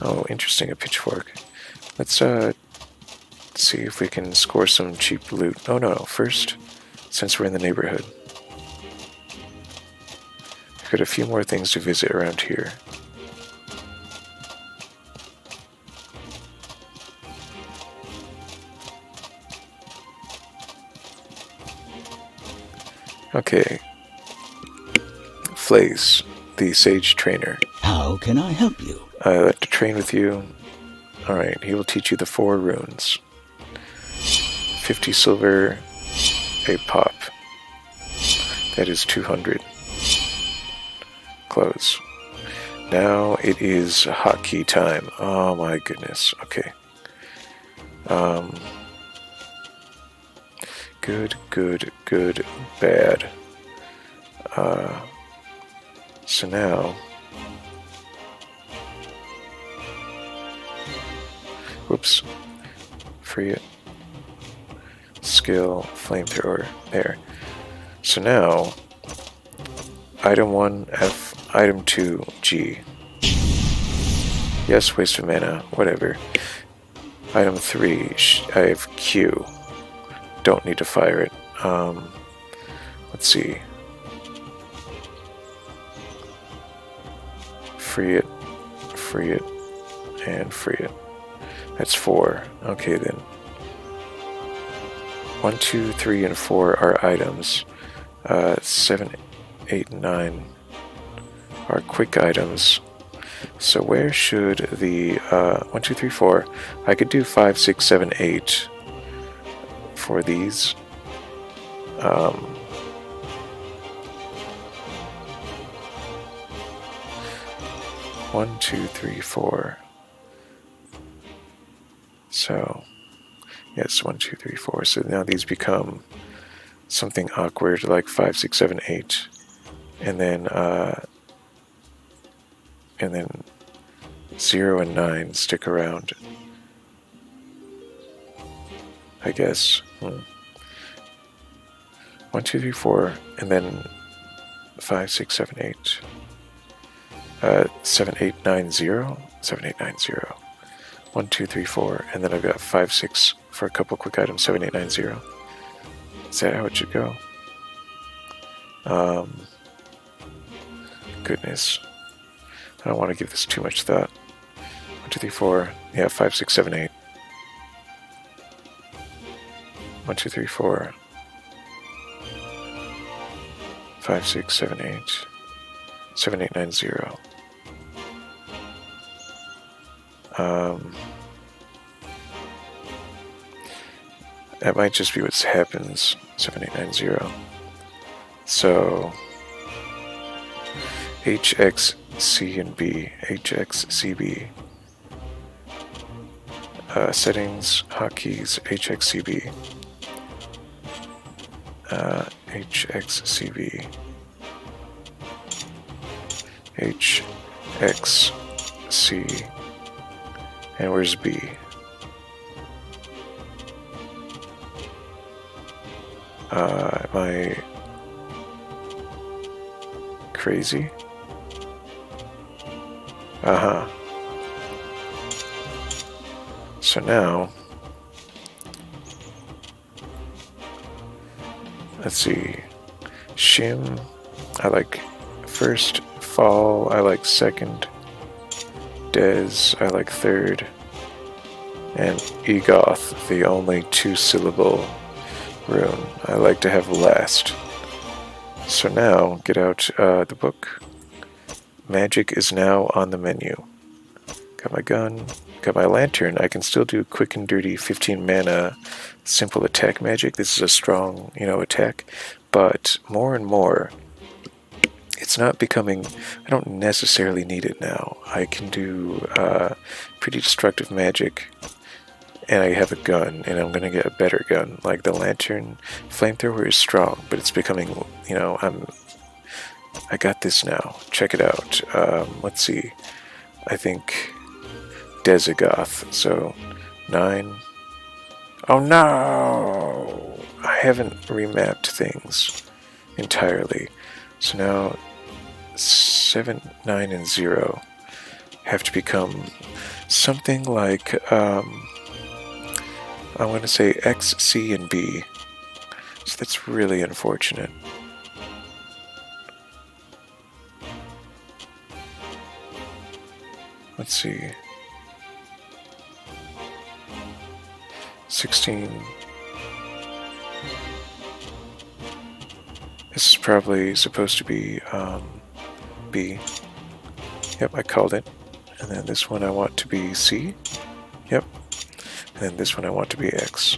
Oh, interesting, a pitchfork. Let's, see if we can score some cheap loot. Oh, no, first, since we're in the neighborhood. We've got a few more things to visit around here. Okay. Flays, the sage trainer. How can I help you? I like to train with you. Alright, he will teach you the 4 runes. 50 silver, a pop. That is 200. Close. Now it is hotkey time. Oh my goodness. Okay. Good, bad. So now... Whoops. Free it. Skill, flamethrower. There. So now... Item 1, F. Item 2, G. Yes, waste of mana. Whatever. Item 3, I have Q. Don't need to fire it. Let's see. Free it, and free it. That's 4. Okay then. 1, 2, 3, and 4 are items. 7, 8, and 9 are quick items. So where should the 1, 2, 3, 4? I could do 5, 6, 7, 8 for these. 1, 2, 3, 4. So yes, 1, 2, 3, 4. So now these become something awkward, like 5, 6, 7, 8, and then 0 and 9 stick around. I guess. 1, 2, 3, 4, and then 5, 6, 7, 8. 7, 8, 9, 0. 7, 8, 9, 0. 1, 2, 3, 4, and then I've got 5, 6 for a couple quick items. 7, 8, 9, 0. Is that how it should go? Goodness. I don't want to give this too much thought. 1, 2, 3, 4. Yeah, 5, 6, 7, 8. 1, 2, 3, 4. 5, 6, 7, 8. 7, 8, 9, 0. That might just be what happens. 7, 8, 9, 0. So H, X, C, and B. H, X, C, B. Settings, hotkeys, H, X, C, B. H, X, C, B. H, X, C, and where's B? Am I crazy? Uh-huh. So now, let's see, Shim, I like first, Fall, I like second, Des, I like third, and Egoth, the only 2-syllable rune, I like to have last. So now, get out the book. Magic is now on the menu. Got my gun, got my lantern. I can still do quick and dirty 15 mana simple attack magic. This is a strong, attack. But more and more, it's not becoming, I don't necessarily need it now. I can do pretty destructive magic, and I have a gun, and I'm going to get a better gun. Like the lantern, flamethrower is strong, but it's becoming, I got this now. Check it out. Let's see. I think Desigoth. So 9. Oh no! I haven't remapped things entirely. So now 7, 9, and 0 have to become something like I'm going to say X, C, and B. So that's really unfortunate. Let's see. 16. This is probably supposed to be B. Yep, I called it. And then this one I want to be C. Yep. And then this one I want to be X.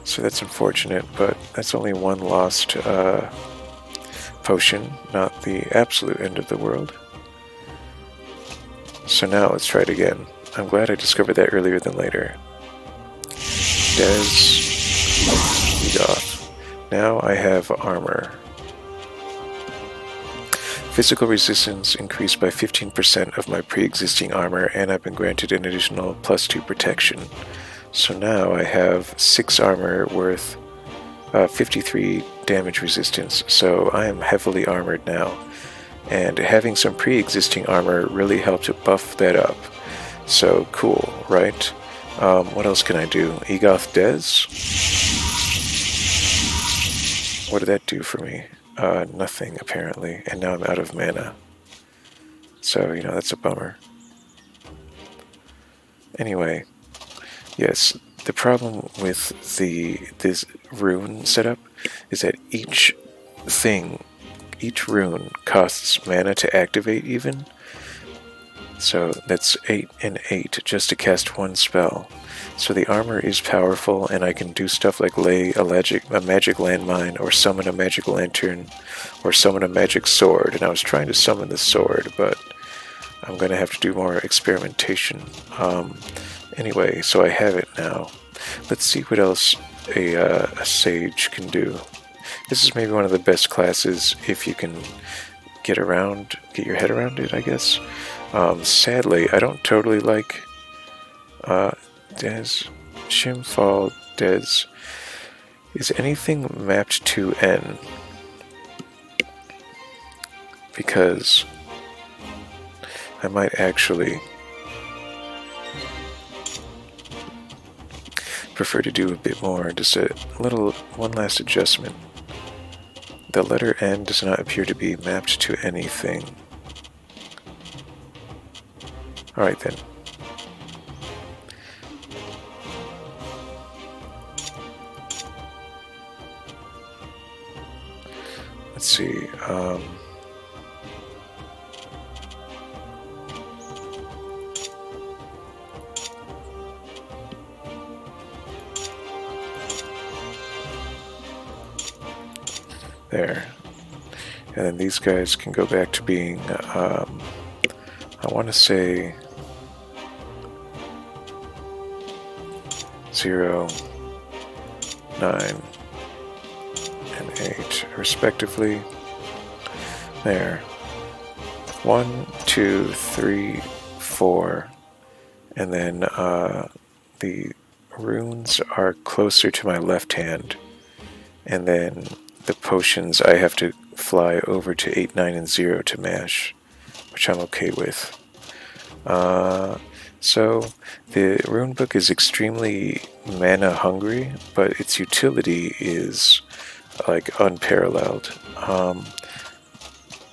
So that's unfortunate, but that's only one lost potion, not the absolute end of the world. So now let's try it again. I'm glad I discovered that earlier than later. Des, Egoth. Now I have armor. Physical resistance increased by 15% of my pre-existing armor, and I've been granted an additional +2 protection. So now I have 6 armor worth 53 damage resistance, so I am heavily armored now. And having some pre-existing armor really helped to buff that up. So cool, right? What else can I do? Egoth Des? What did that do for me? Nothing, apparently. And now I'm out of mana. So, that's a bummer. Anyway, yes, the problem with this rune setup is that each rune costs mana to activate even. So that's 8 and 8 just to cast one spell. So the armor is powerful, and I can do stuff like lay a magic landmine, or summon a magic lantern, or summon a magic sword. And I was trying to summon the sword, but I'm going to have to do more experimentation. Anyway, so I have it now. Let's see what else a sage can do. This is maybe one of the best classes if you can get your head around it, I guess. Sadly, I don't totally like Des, Shimfall, Des. Is anything mapped to N? Because I might actually prefer to do a bit more, just one last adjustment. The letter N does not appear to be mapped to anything. Alright then. Let's see. There. And then these guys can go back to being, I want to say 0, 9, and 8, respectively. There. 1, 2, 3, 4, and then the runes are closer to my left hand, and then the potions I have to fly over to 8, 9, and 0 to mash, which I'm okay with. So the runebook is extremely mana hungry, but its utility is like unparalleled.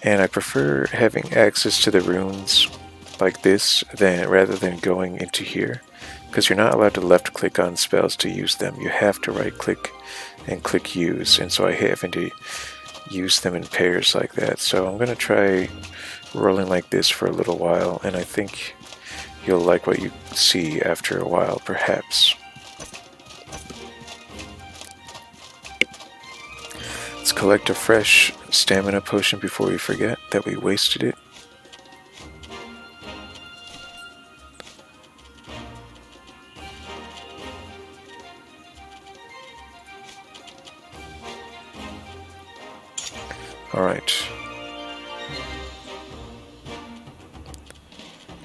And I prefer having access to the runes like this rather than going into here, because you're not allowed to left click on spells to use them. You have to right click and click use, and so I happen to use them in pairs like that. So I'm going to try rolling like this for a little while, and I think you'll like what you see after a while, perhaps. Let's collect a fresh stamina potion before we forget that we wasted it. Alright.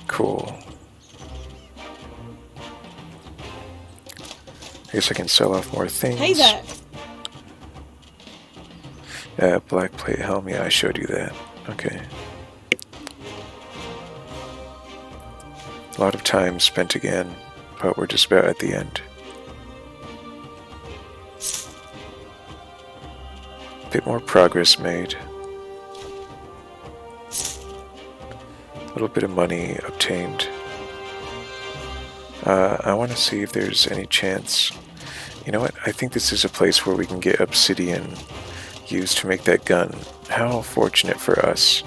Cool. I guess I can sell off more things. Hey there. Black plate helm, yeah, I showed you that. Okay. A lot of time spent again, but we're just about at the end. A bit more progress made. A little bit of money obtained. I want to see if there's any chance. You know what? I think this is a place where we can get obsidian used to make that gun. How fortunate for us.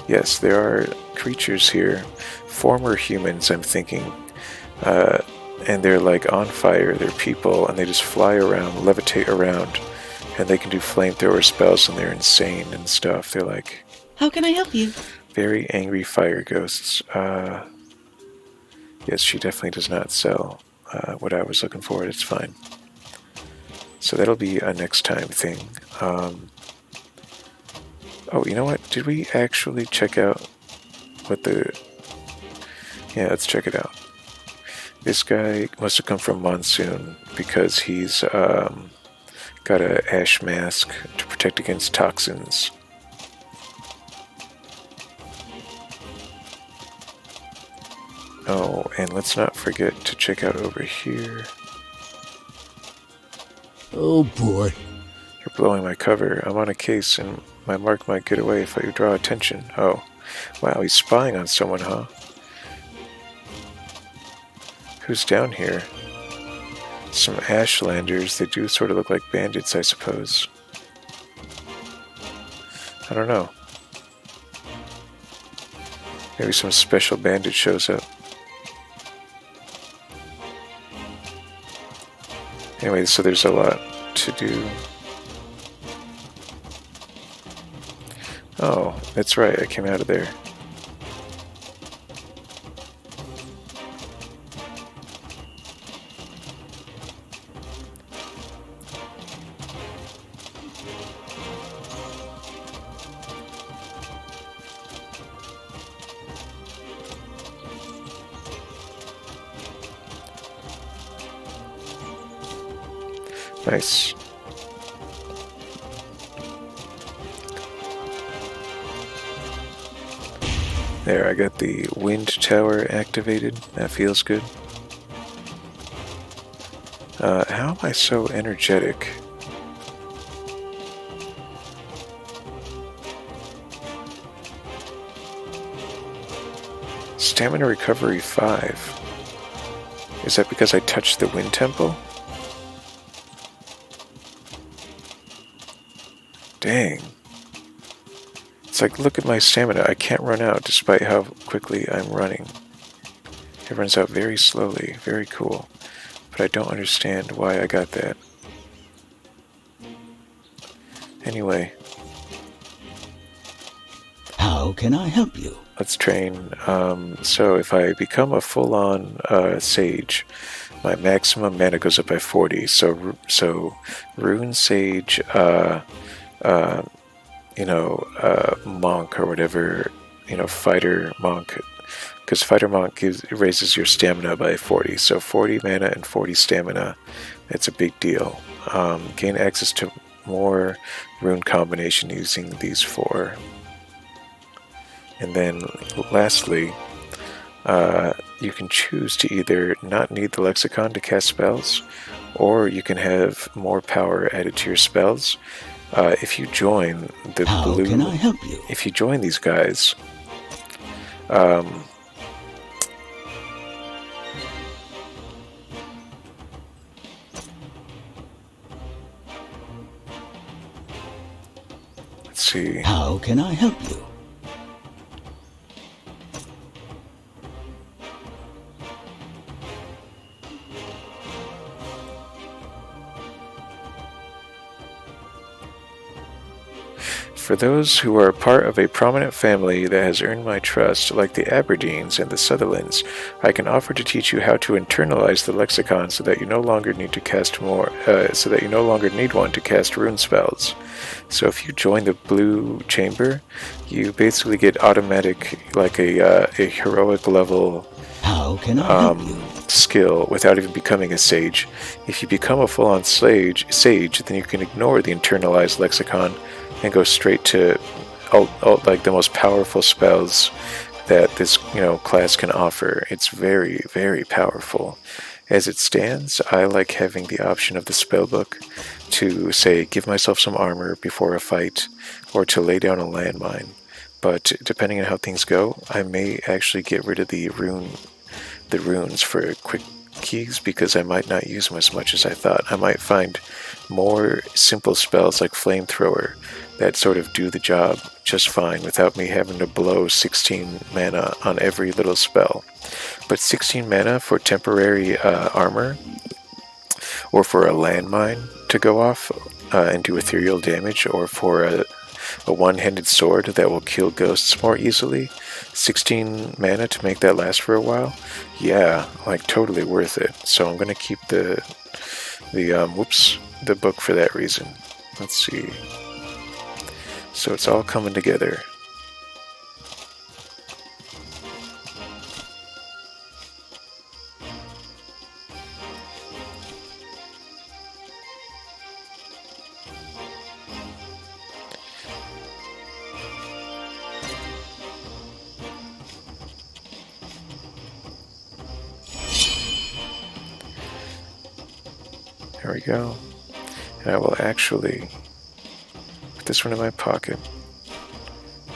Yes, there are creatures here, former humans, I'm thinking, and they're like on fire. They're people, and they just fly around, levitate around, and they can do flamethrower spells, and they're insane and stuff. They're like, How can I help you? very angry fire ghosts. Yes, she definitely does not sell what I was looking for. It's fine. So that'll be a next time thing. Oh, you know what? Did we actually check out what the... Yeah, let's check it out. This guy must have come from Monsoon because he's got a ash mask to protect against toxins. Oh, and let's not forget to check out over here. Oh boy. You're blowing my cover. I'm on a case and my mark might get away if I draw attention. Oh, wow, he's spying on someone, huh? Who's down here? Some Ashlanders. They do sort of look like bandits, I suppose. I don't know. Maybe some special bandit shows up. Anyway, so there's a lot to do. Oh, that's right, I came out of there. Nice. There, I got the wind tower activated. That feels good. How am I so energetic? Stamina recovery 5. Is that because I touched the wind temple? Dang. It's like, look at my stamina. I can't run out despite how quickly I'm running. It runs out very slowly. Very cool. But I don't understand why I got that. Anyway. How can I help you? Let's train. So if I become a full-on sage, my maximum mana goes up by 40. So rune sage, monk or whatever, fighter monk, because fighter monk raises your stamina by 40. So 40 mana and 40 stamina. It's a big deal. Gain access to more rune combination using these 4. And then lastly, you can choose to either not need the lexicon to cast spells, or you can have more power added to your spells. If you join the How blue, can I help you? if you join these guys, let's see. How can I help you? For those who are part of a prominent family that has earned my trust, like the Aberdeens and the Sutherlands, I can offer to teach you how to internalize the lexicon so that you no longer need to cast one to cast rune spells. So if you join the blue chamber, you basically get automatic, like a heroic level How can I help you? skill without even becoming a sage. If you become a full-on sage, then you can ignore the internalized lexicon and go straight to like the most powerful spells that this class can offer. It's very, very powerful. As it stands, I like having the option of the spellbook to say give myself some armor before a fight, or to lay down a landmine. But depending on how things go, I may actually get rid of the runes for quick keys, because I might not use them as much as I thought. I might find more simple spells like flamethrower that sort of do the job just fine without me having to blow 16 mana on every little spell. But 16 mana for temporary armor, or for a landmine to go off and do ethereal damage, or for a one-handed sword that will kill ghosts more easily, 16 mana to make that last for a while, yeah, like totally worth it. So I'm gonna keep the book for that reason. Let's see. So it's all coming together. There we go. And I will actually put this one in my pocket,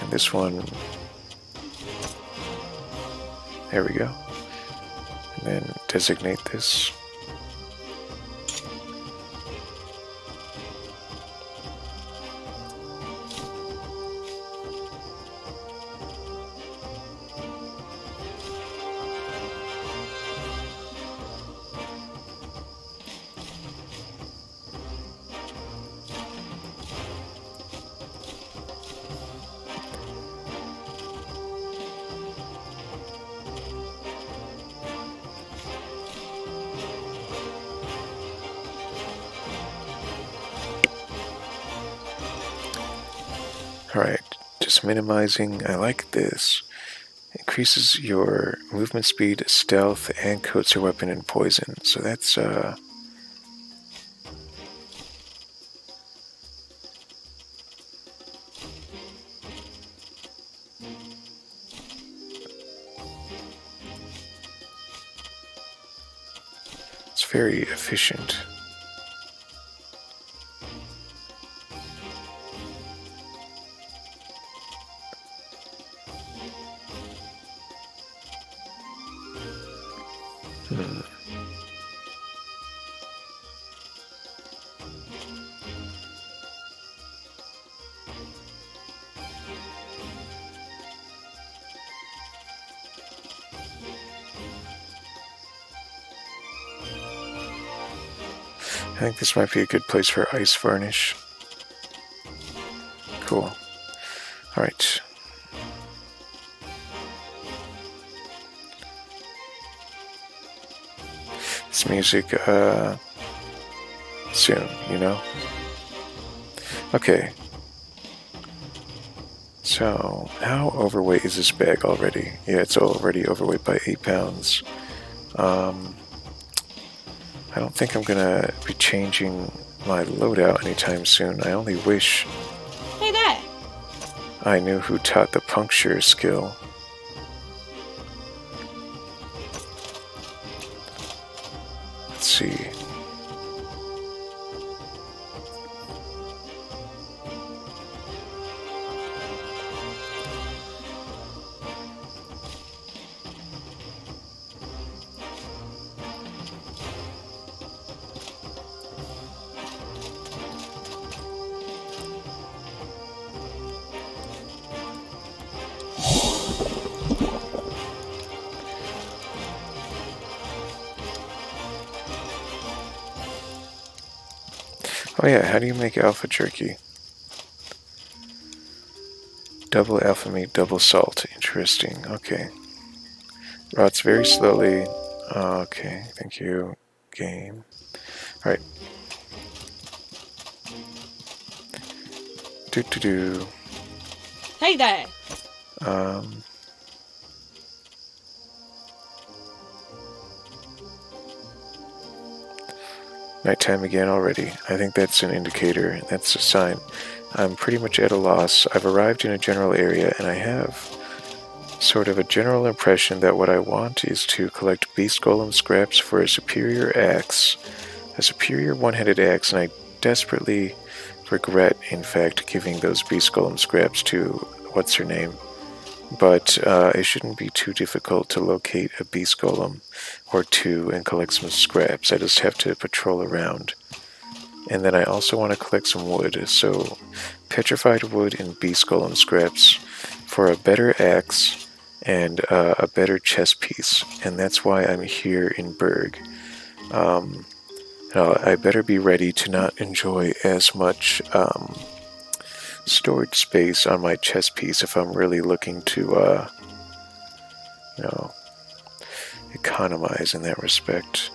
and this one, there we go, and then designate this. Alright, just minimizing. I like this. Increases your movement speed, stealth, and coats your weapon in poison. So that's it's very efficient. I think this might be a good place for ice varnish. Cool. Alright. This music, soon, you know? Okay. So, how overweight is this bag already? Yeah, it's already overweight by 8 pounds. I don't think I'm gonna be changing my loadout anytime soon. I only wish Hey there. I knew who taught the puncture skill. Let's see. Oh yeah, how do you make alpha jerky? Double alpha meat, double salt. Interesting. Okay. Rots very slowly. Okay, thank you, game. Alright. Do. Hey there. Nighttime again already. I think that's an indicator. That's a sign. I'm pretty much at a loss. I've arrived in a general area, and I have sort of a general impression that what I want is to collect beast golem scraps for a superior axe. A superior one-handed axe, and I desperately regret, in fact, giving those beast golem scraps to what's-her-name. But it shouldn't be too difficult to locate a beast golem or two and collect some scraps. I just have to patrol around. And then I also want to collect some wood, so petrified wood and beast golem scraps for a better axe and a better chest piece. And that's why I'm here in Berg. I better be ready to not enjoy as much storage space on my chest piece if I'm really looking to, economize in that respect.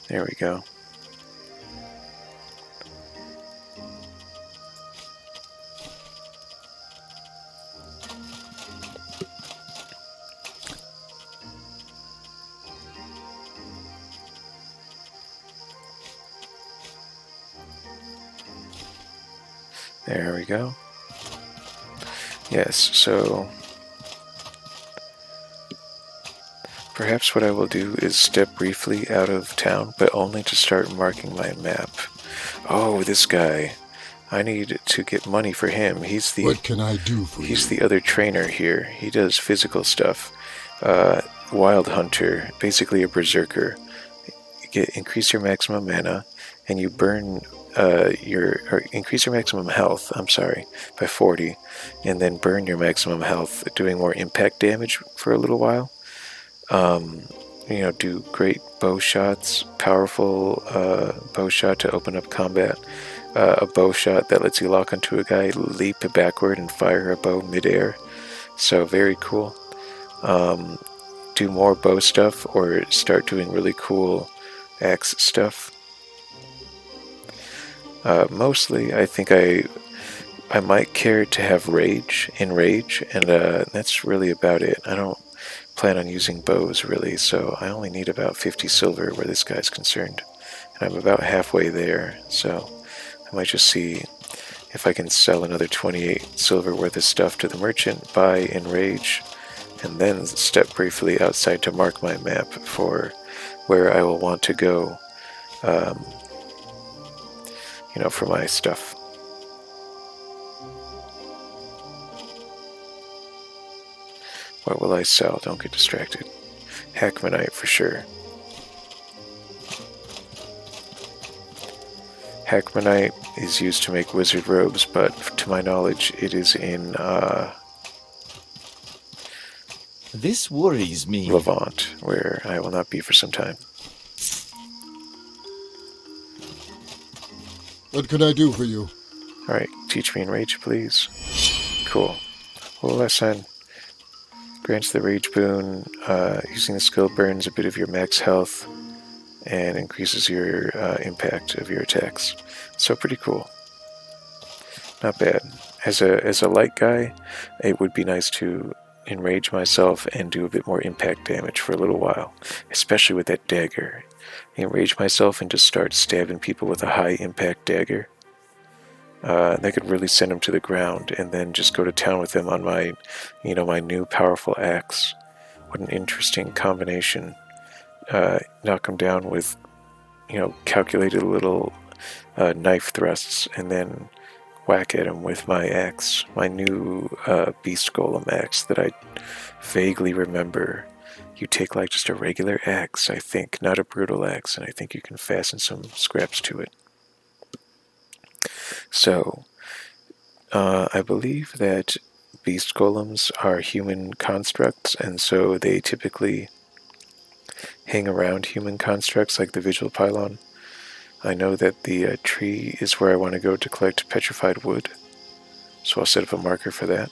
There we go. There we go. Yes, so perhaps what I will do is step briefly out of town, but only to start marking my map. Oh, this guy. I need to get money for him. What can I do for you? He's the other trainer here. He does physical stuff. Wild hunter, basically a berserker. Increase your maximum mana, and you burn increase your maximum health, by 40, and then burn your maximum health, doing more impact damage for a little while. Do great bow shots, powerful bow shot to open up combat, a bow shot that lets you lock onto a guy, leap backward and fire a bow midair. So very cool. Do more bow stuff or start doing really cool axe stuff. Mostly, I think I might care to have rage, and that's really about it. I don't plan on using bows, really, so I only need about 50 silver where this guy's concerned. And I'm about halfway there, so I might just see if I can sell another 28 silver worth of stuff to the merchant, buy enrage, and then step briefly outside to mark my map for where I will want to go, for my stuff. What will I sell? Don't get distracted. Hackmanite for sure. Hackmanite is used to make wizard robes, but to my knowledge, it is in This worries me. Levant, where I will not be for some time. What can I do for you? Alright, teach me in rage, please. Cool. Lesson. Grants the rage boon. Using the skill burns a bit of your max health. and increases your impact of your attacks. So pretty cool. Not bad. As a light guy, it would be nice to enrage myself and do a bit more impact damage for a little while, especially with that dagger. Enrage myself and just start stabbing people with a high impact dagger. That could really send them to the ground, and then just go to town with them on my, my new powerful axe. What an interesting combination. Knock them down with, calculated little knife thrusts, and then whack at him with my axe, my new beast golem axe that I vaguely remember. You take like just a regular axe, I think, not a brutal axe, and I think you can fasten some scraps to it. So, I believe that beast golems are human constructs, and so they typically hang around human constructs like the visual pylon. I know that the tree is where I want to go to collect petrified wood, so I'll set up a marker for that.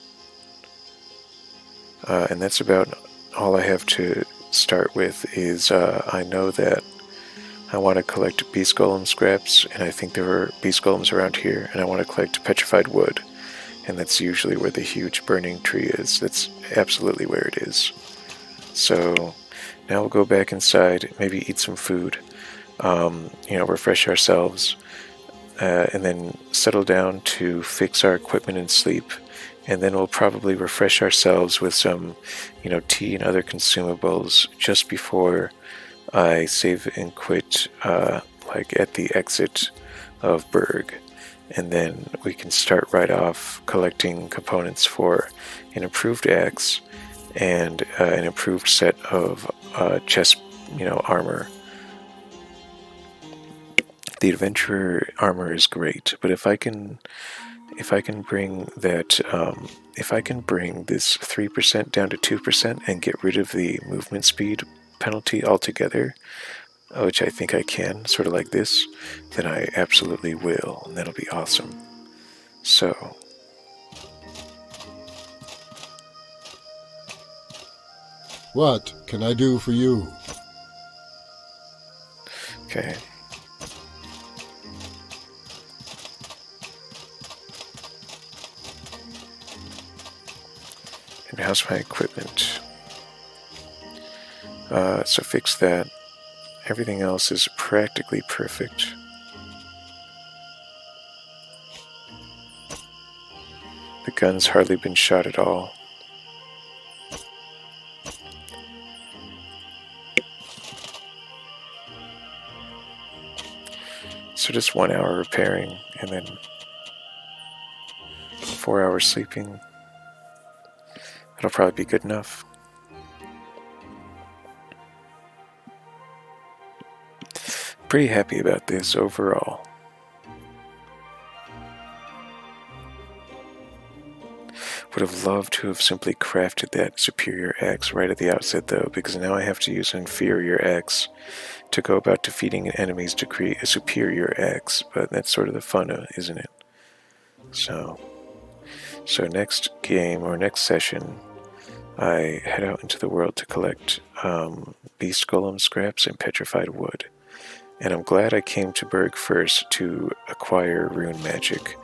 And that's about all I have to start with. Is I know that I want to collect beast golem scraps, and I think there are beast golems around here, and I want to collect petrified wood, and that's usually where the huge burning tree is. That's absolutely where it is. So now we'll go back inside, maybe eat some food, refresh ourselves, and then settle down to fix our equipment and sleep. And then we'll probably refresh ourselves with some, tea and other consumables just before I save and quit, at the exit of Berg. And then we can start right off collecting components for an improved axe and an improved set of chest, armor. The adventurer armor is great, but if I can bring that, if I can bring this 3% down to 2% and get rid of the movement speed penalty altogether, which I think I can, sort of like this, then I absolutely will, and that'll be awesome. So, What can I do for you? okay. And how's my equipment? So fix that. Everything else is practically perfect. The gun's hardly been shot at all. So just 1 hour repairing, and then 4 hours sleeping. That'll probably be good enough. Pretty happy about this overall. Would have loved to have simply crafted that superior axe right at the outset though, because now I have to use an inferior axe to go about defeating enemies to create a superior axe, but that's sort of the fun, isn't it? So next game, or next session, I head out into the world to collect beast golem scraps and petrified wood. And I'm glad I came to Berg first to acquire rune magic,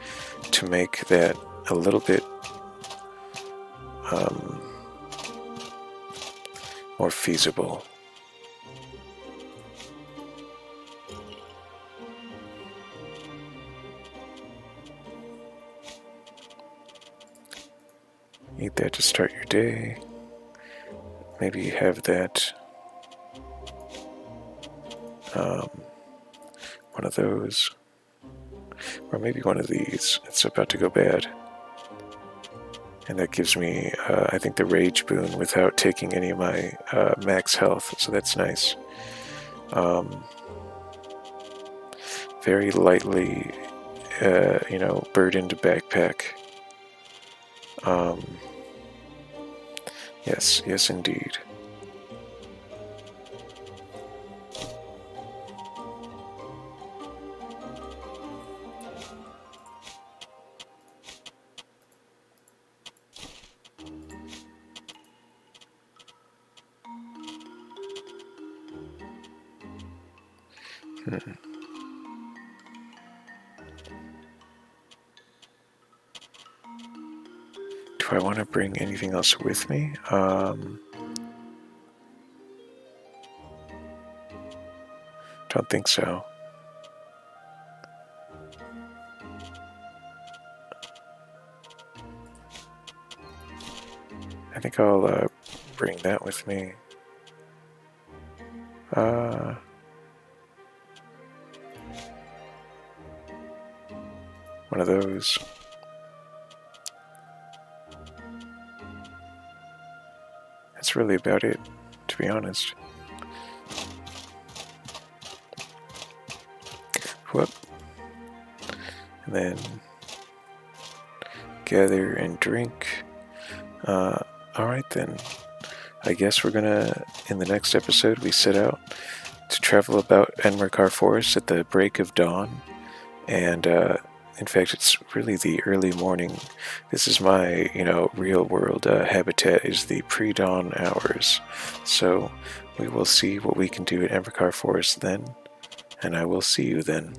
to make that a little bit more feasible. Need that to start your day. Maybe have that, one of those, or maybe one of these. It's about to go bad. And that gives me, I think, the rage boon without taking any of my max health, so that's nice. Very lightly, burdened backpack. Yes, indeed. Do I want to bring anything else with me? Don't think so. I think I'll bring that with me. One of those. That's really about it, to be honest. Whoop. And then gather and drink. Alright then. I guess we're gonna, in the next episode, we set out to travel about Enmerkar Forest at the break of dawn. And, in fact, it's really the early morning. This is my, real world habitat is the pre-dawn hours. So we will see what we can do at Enmerkar Forest then. And I will see you then.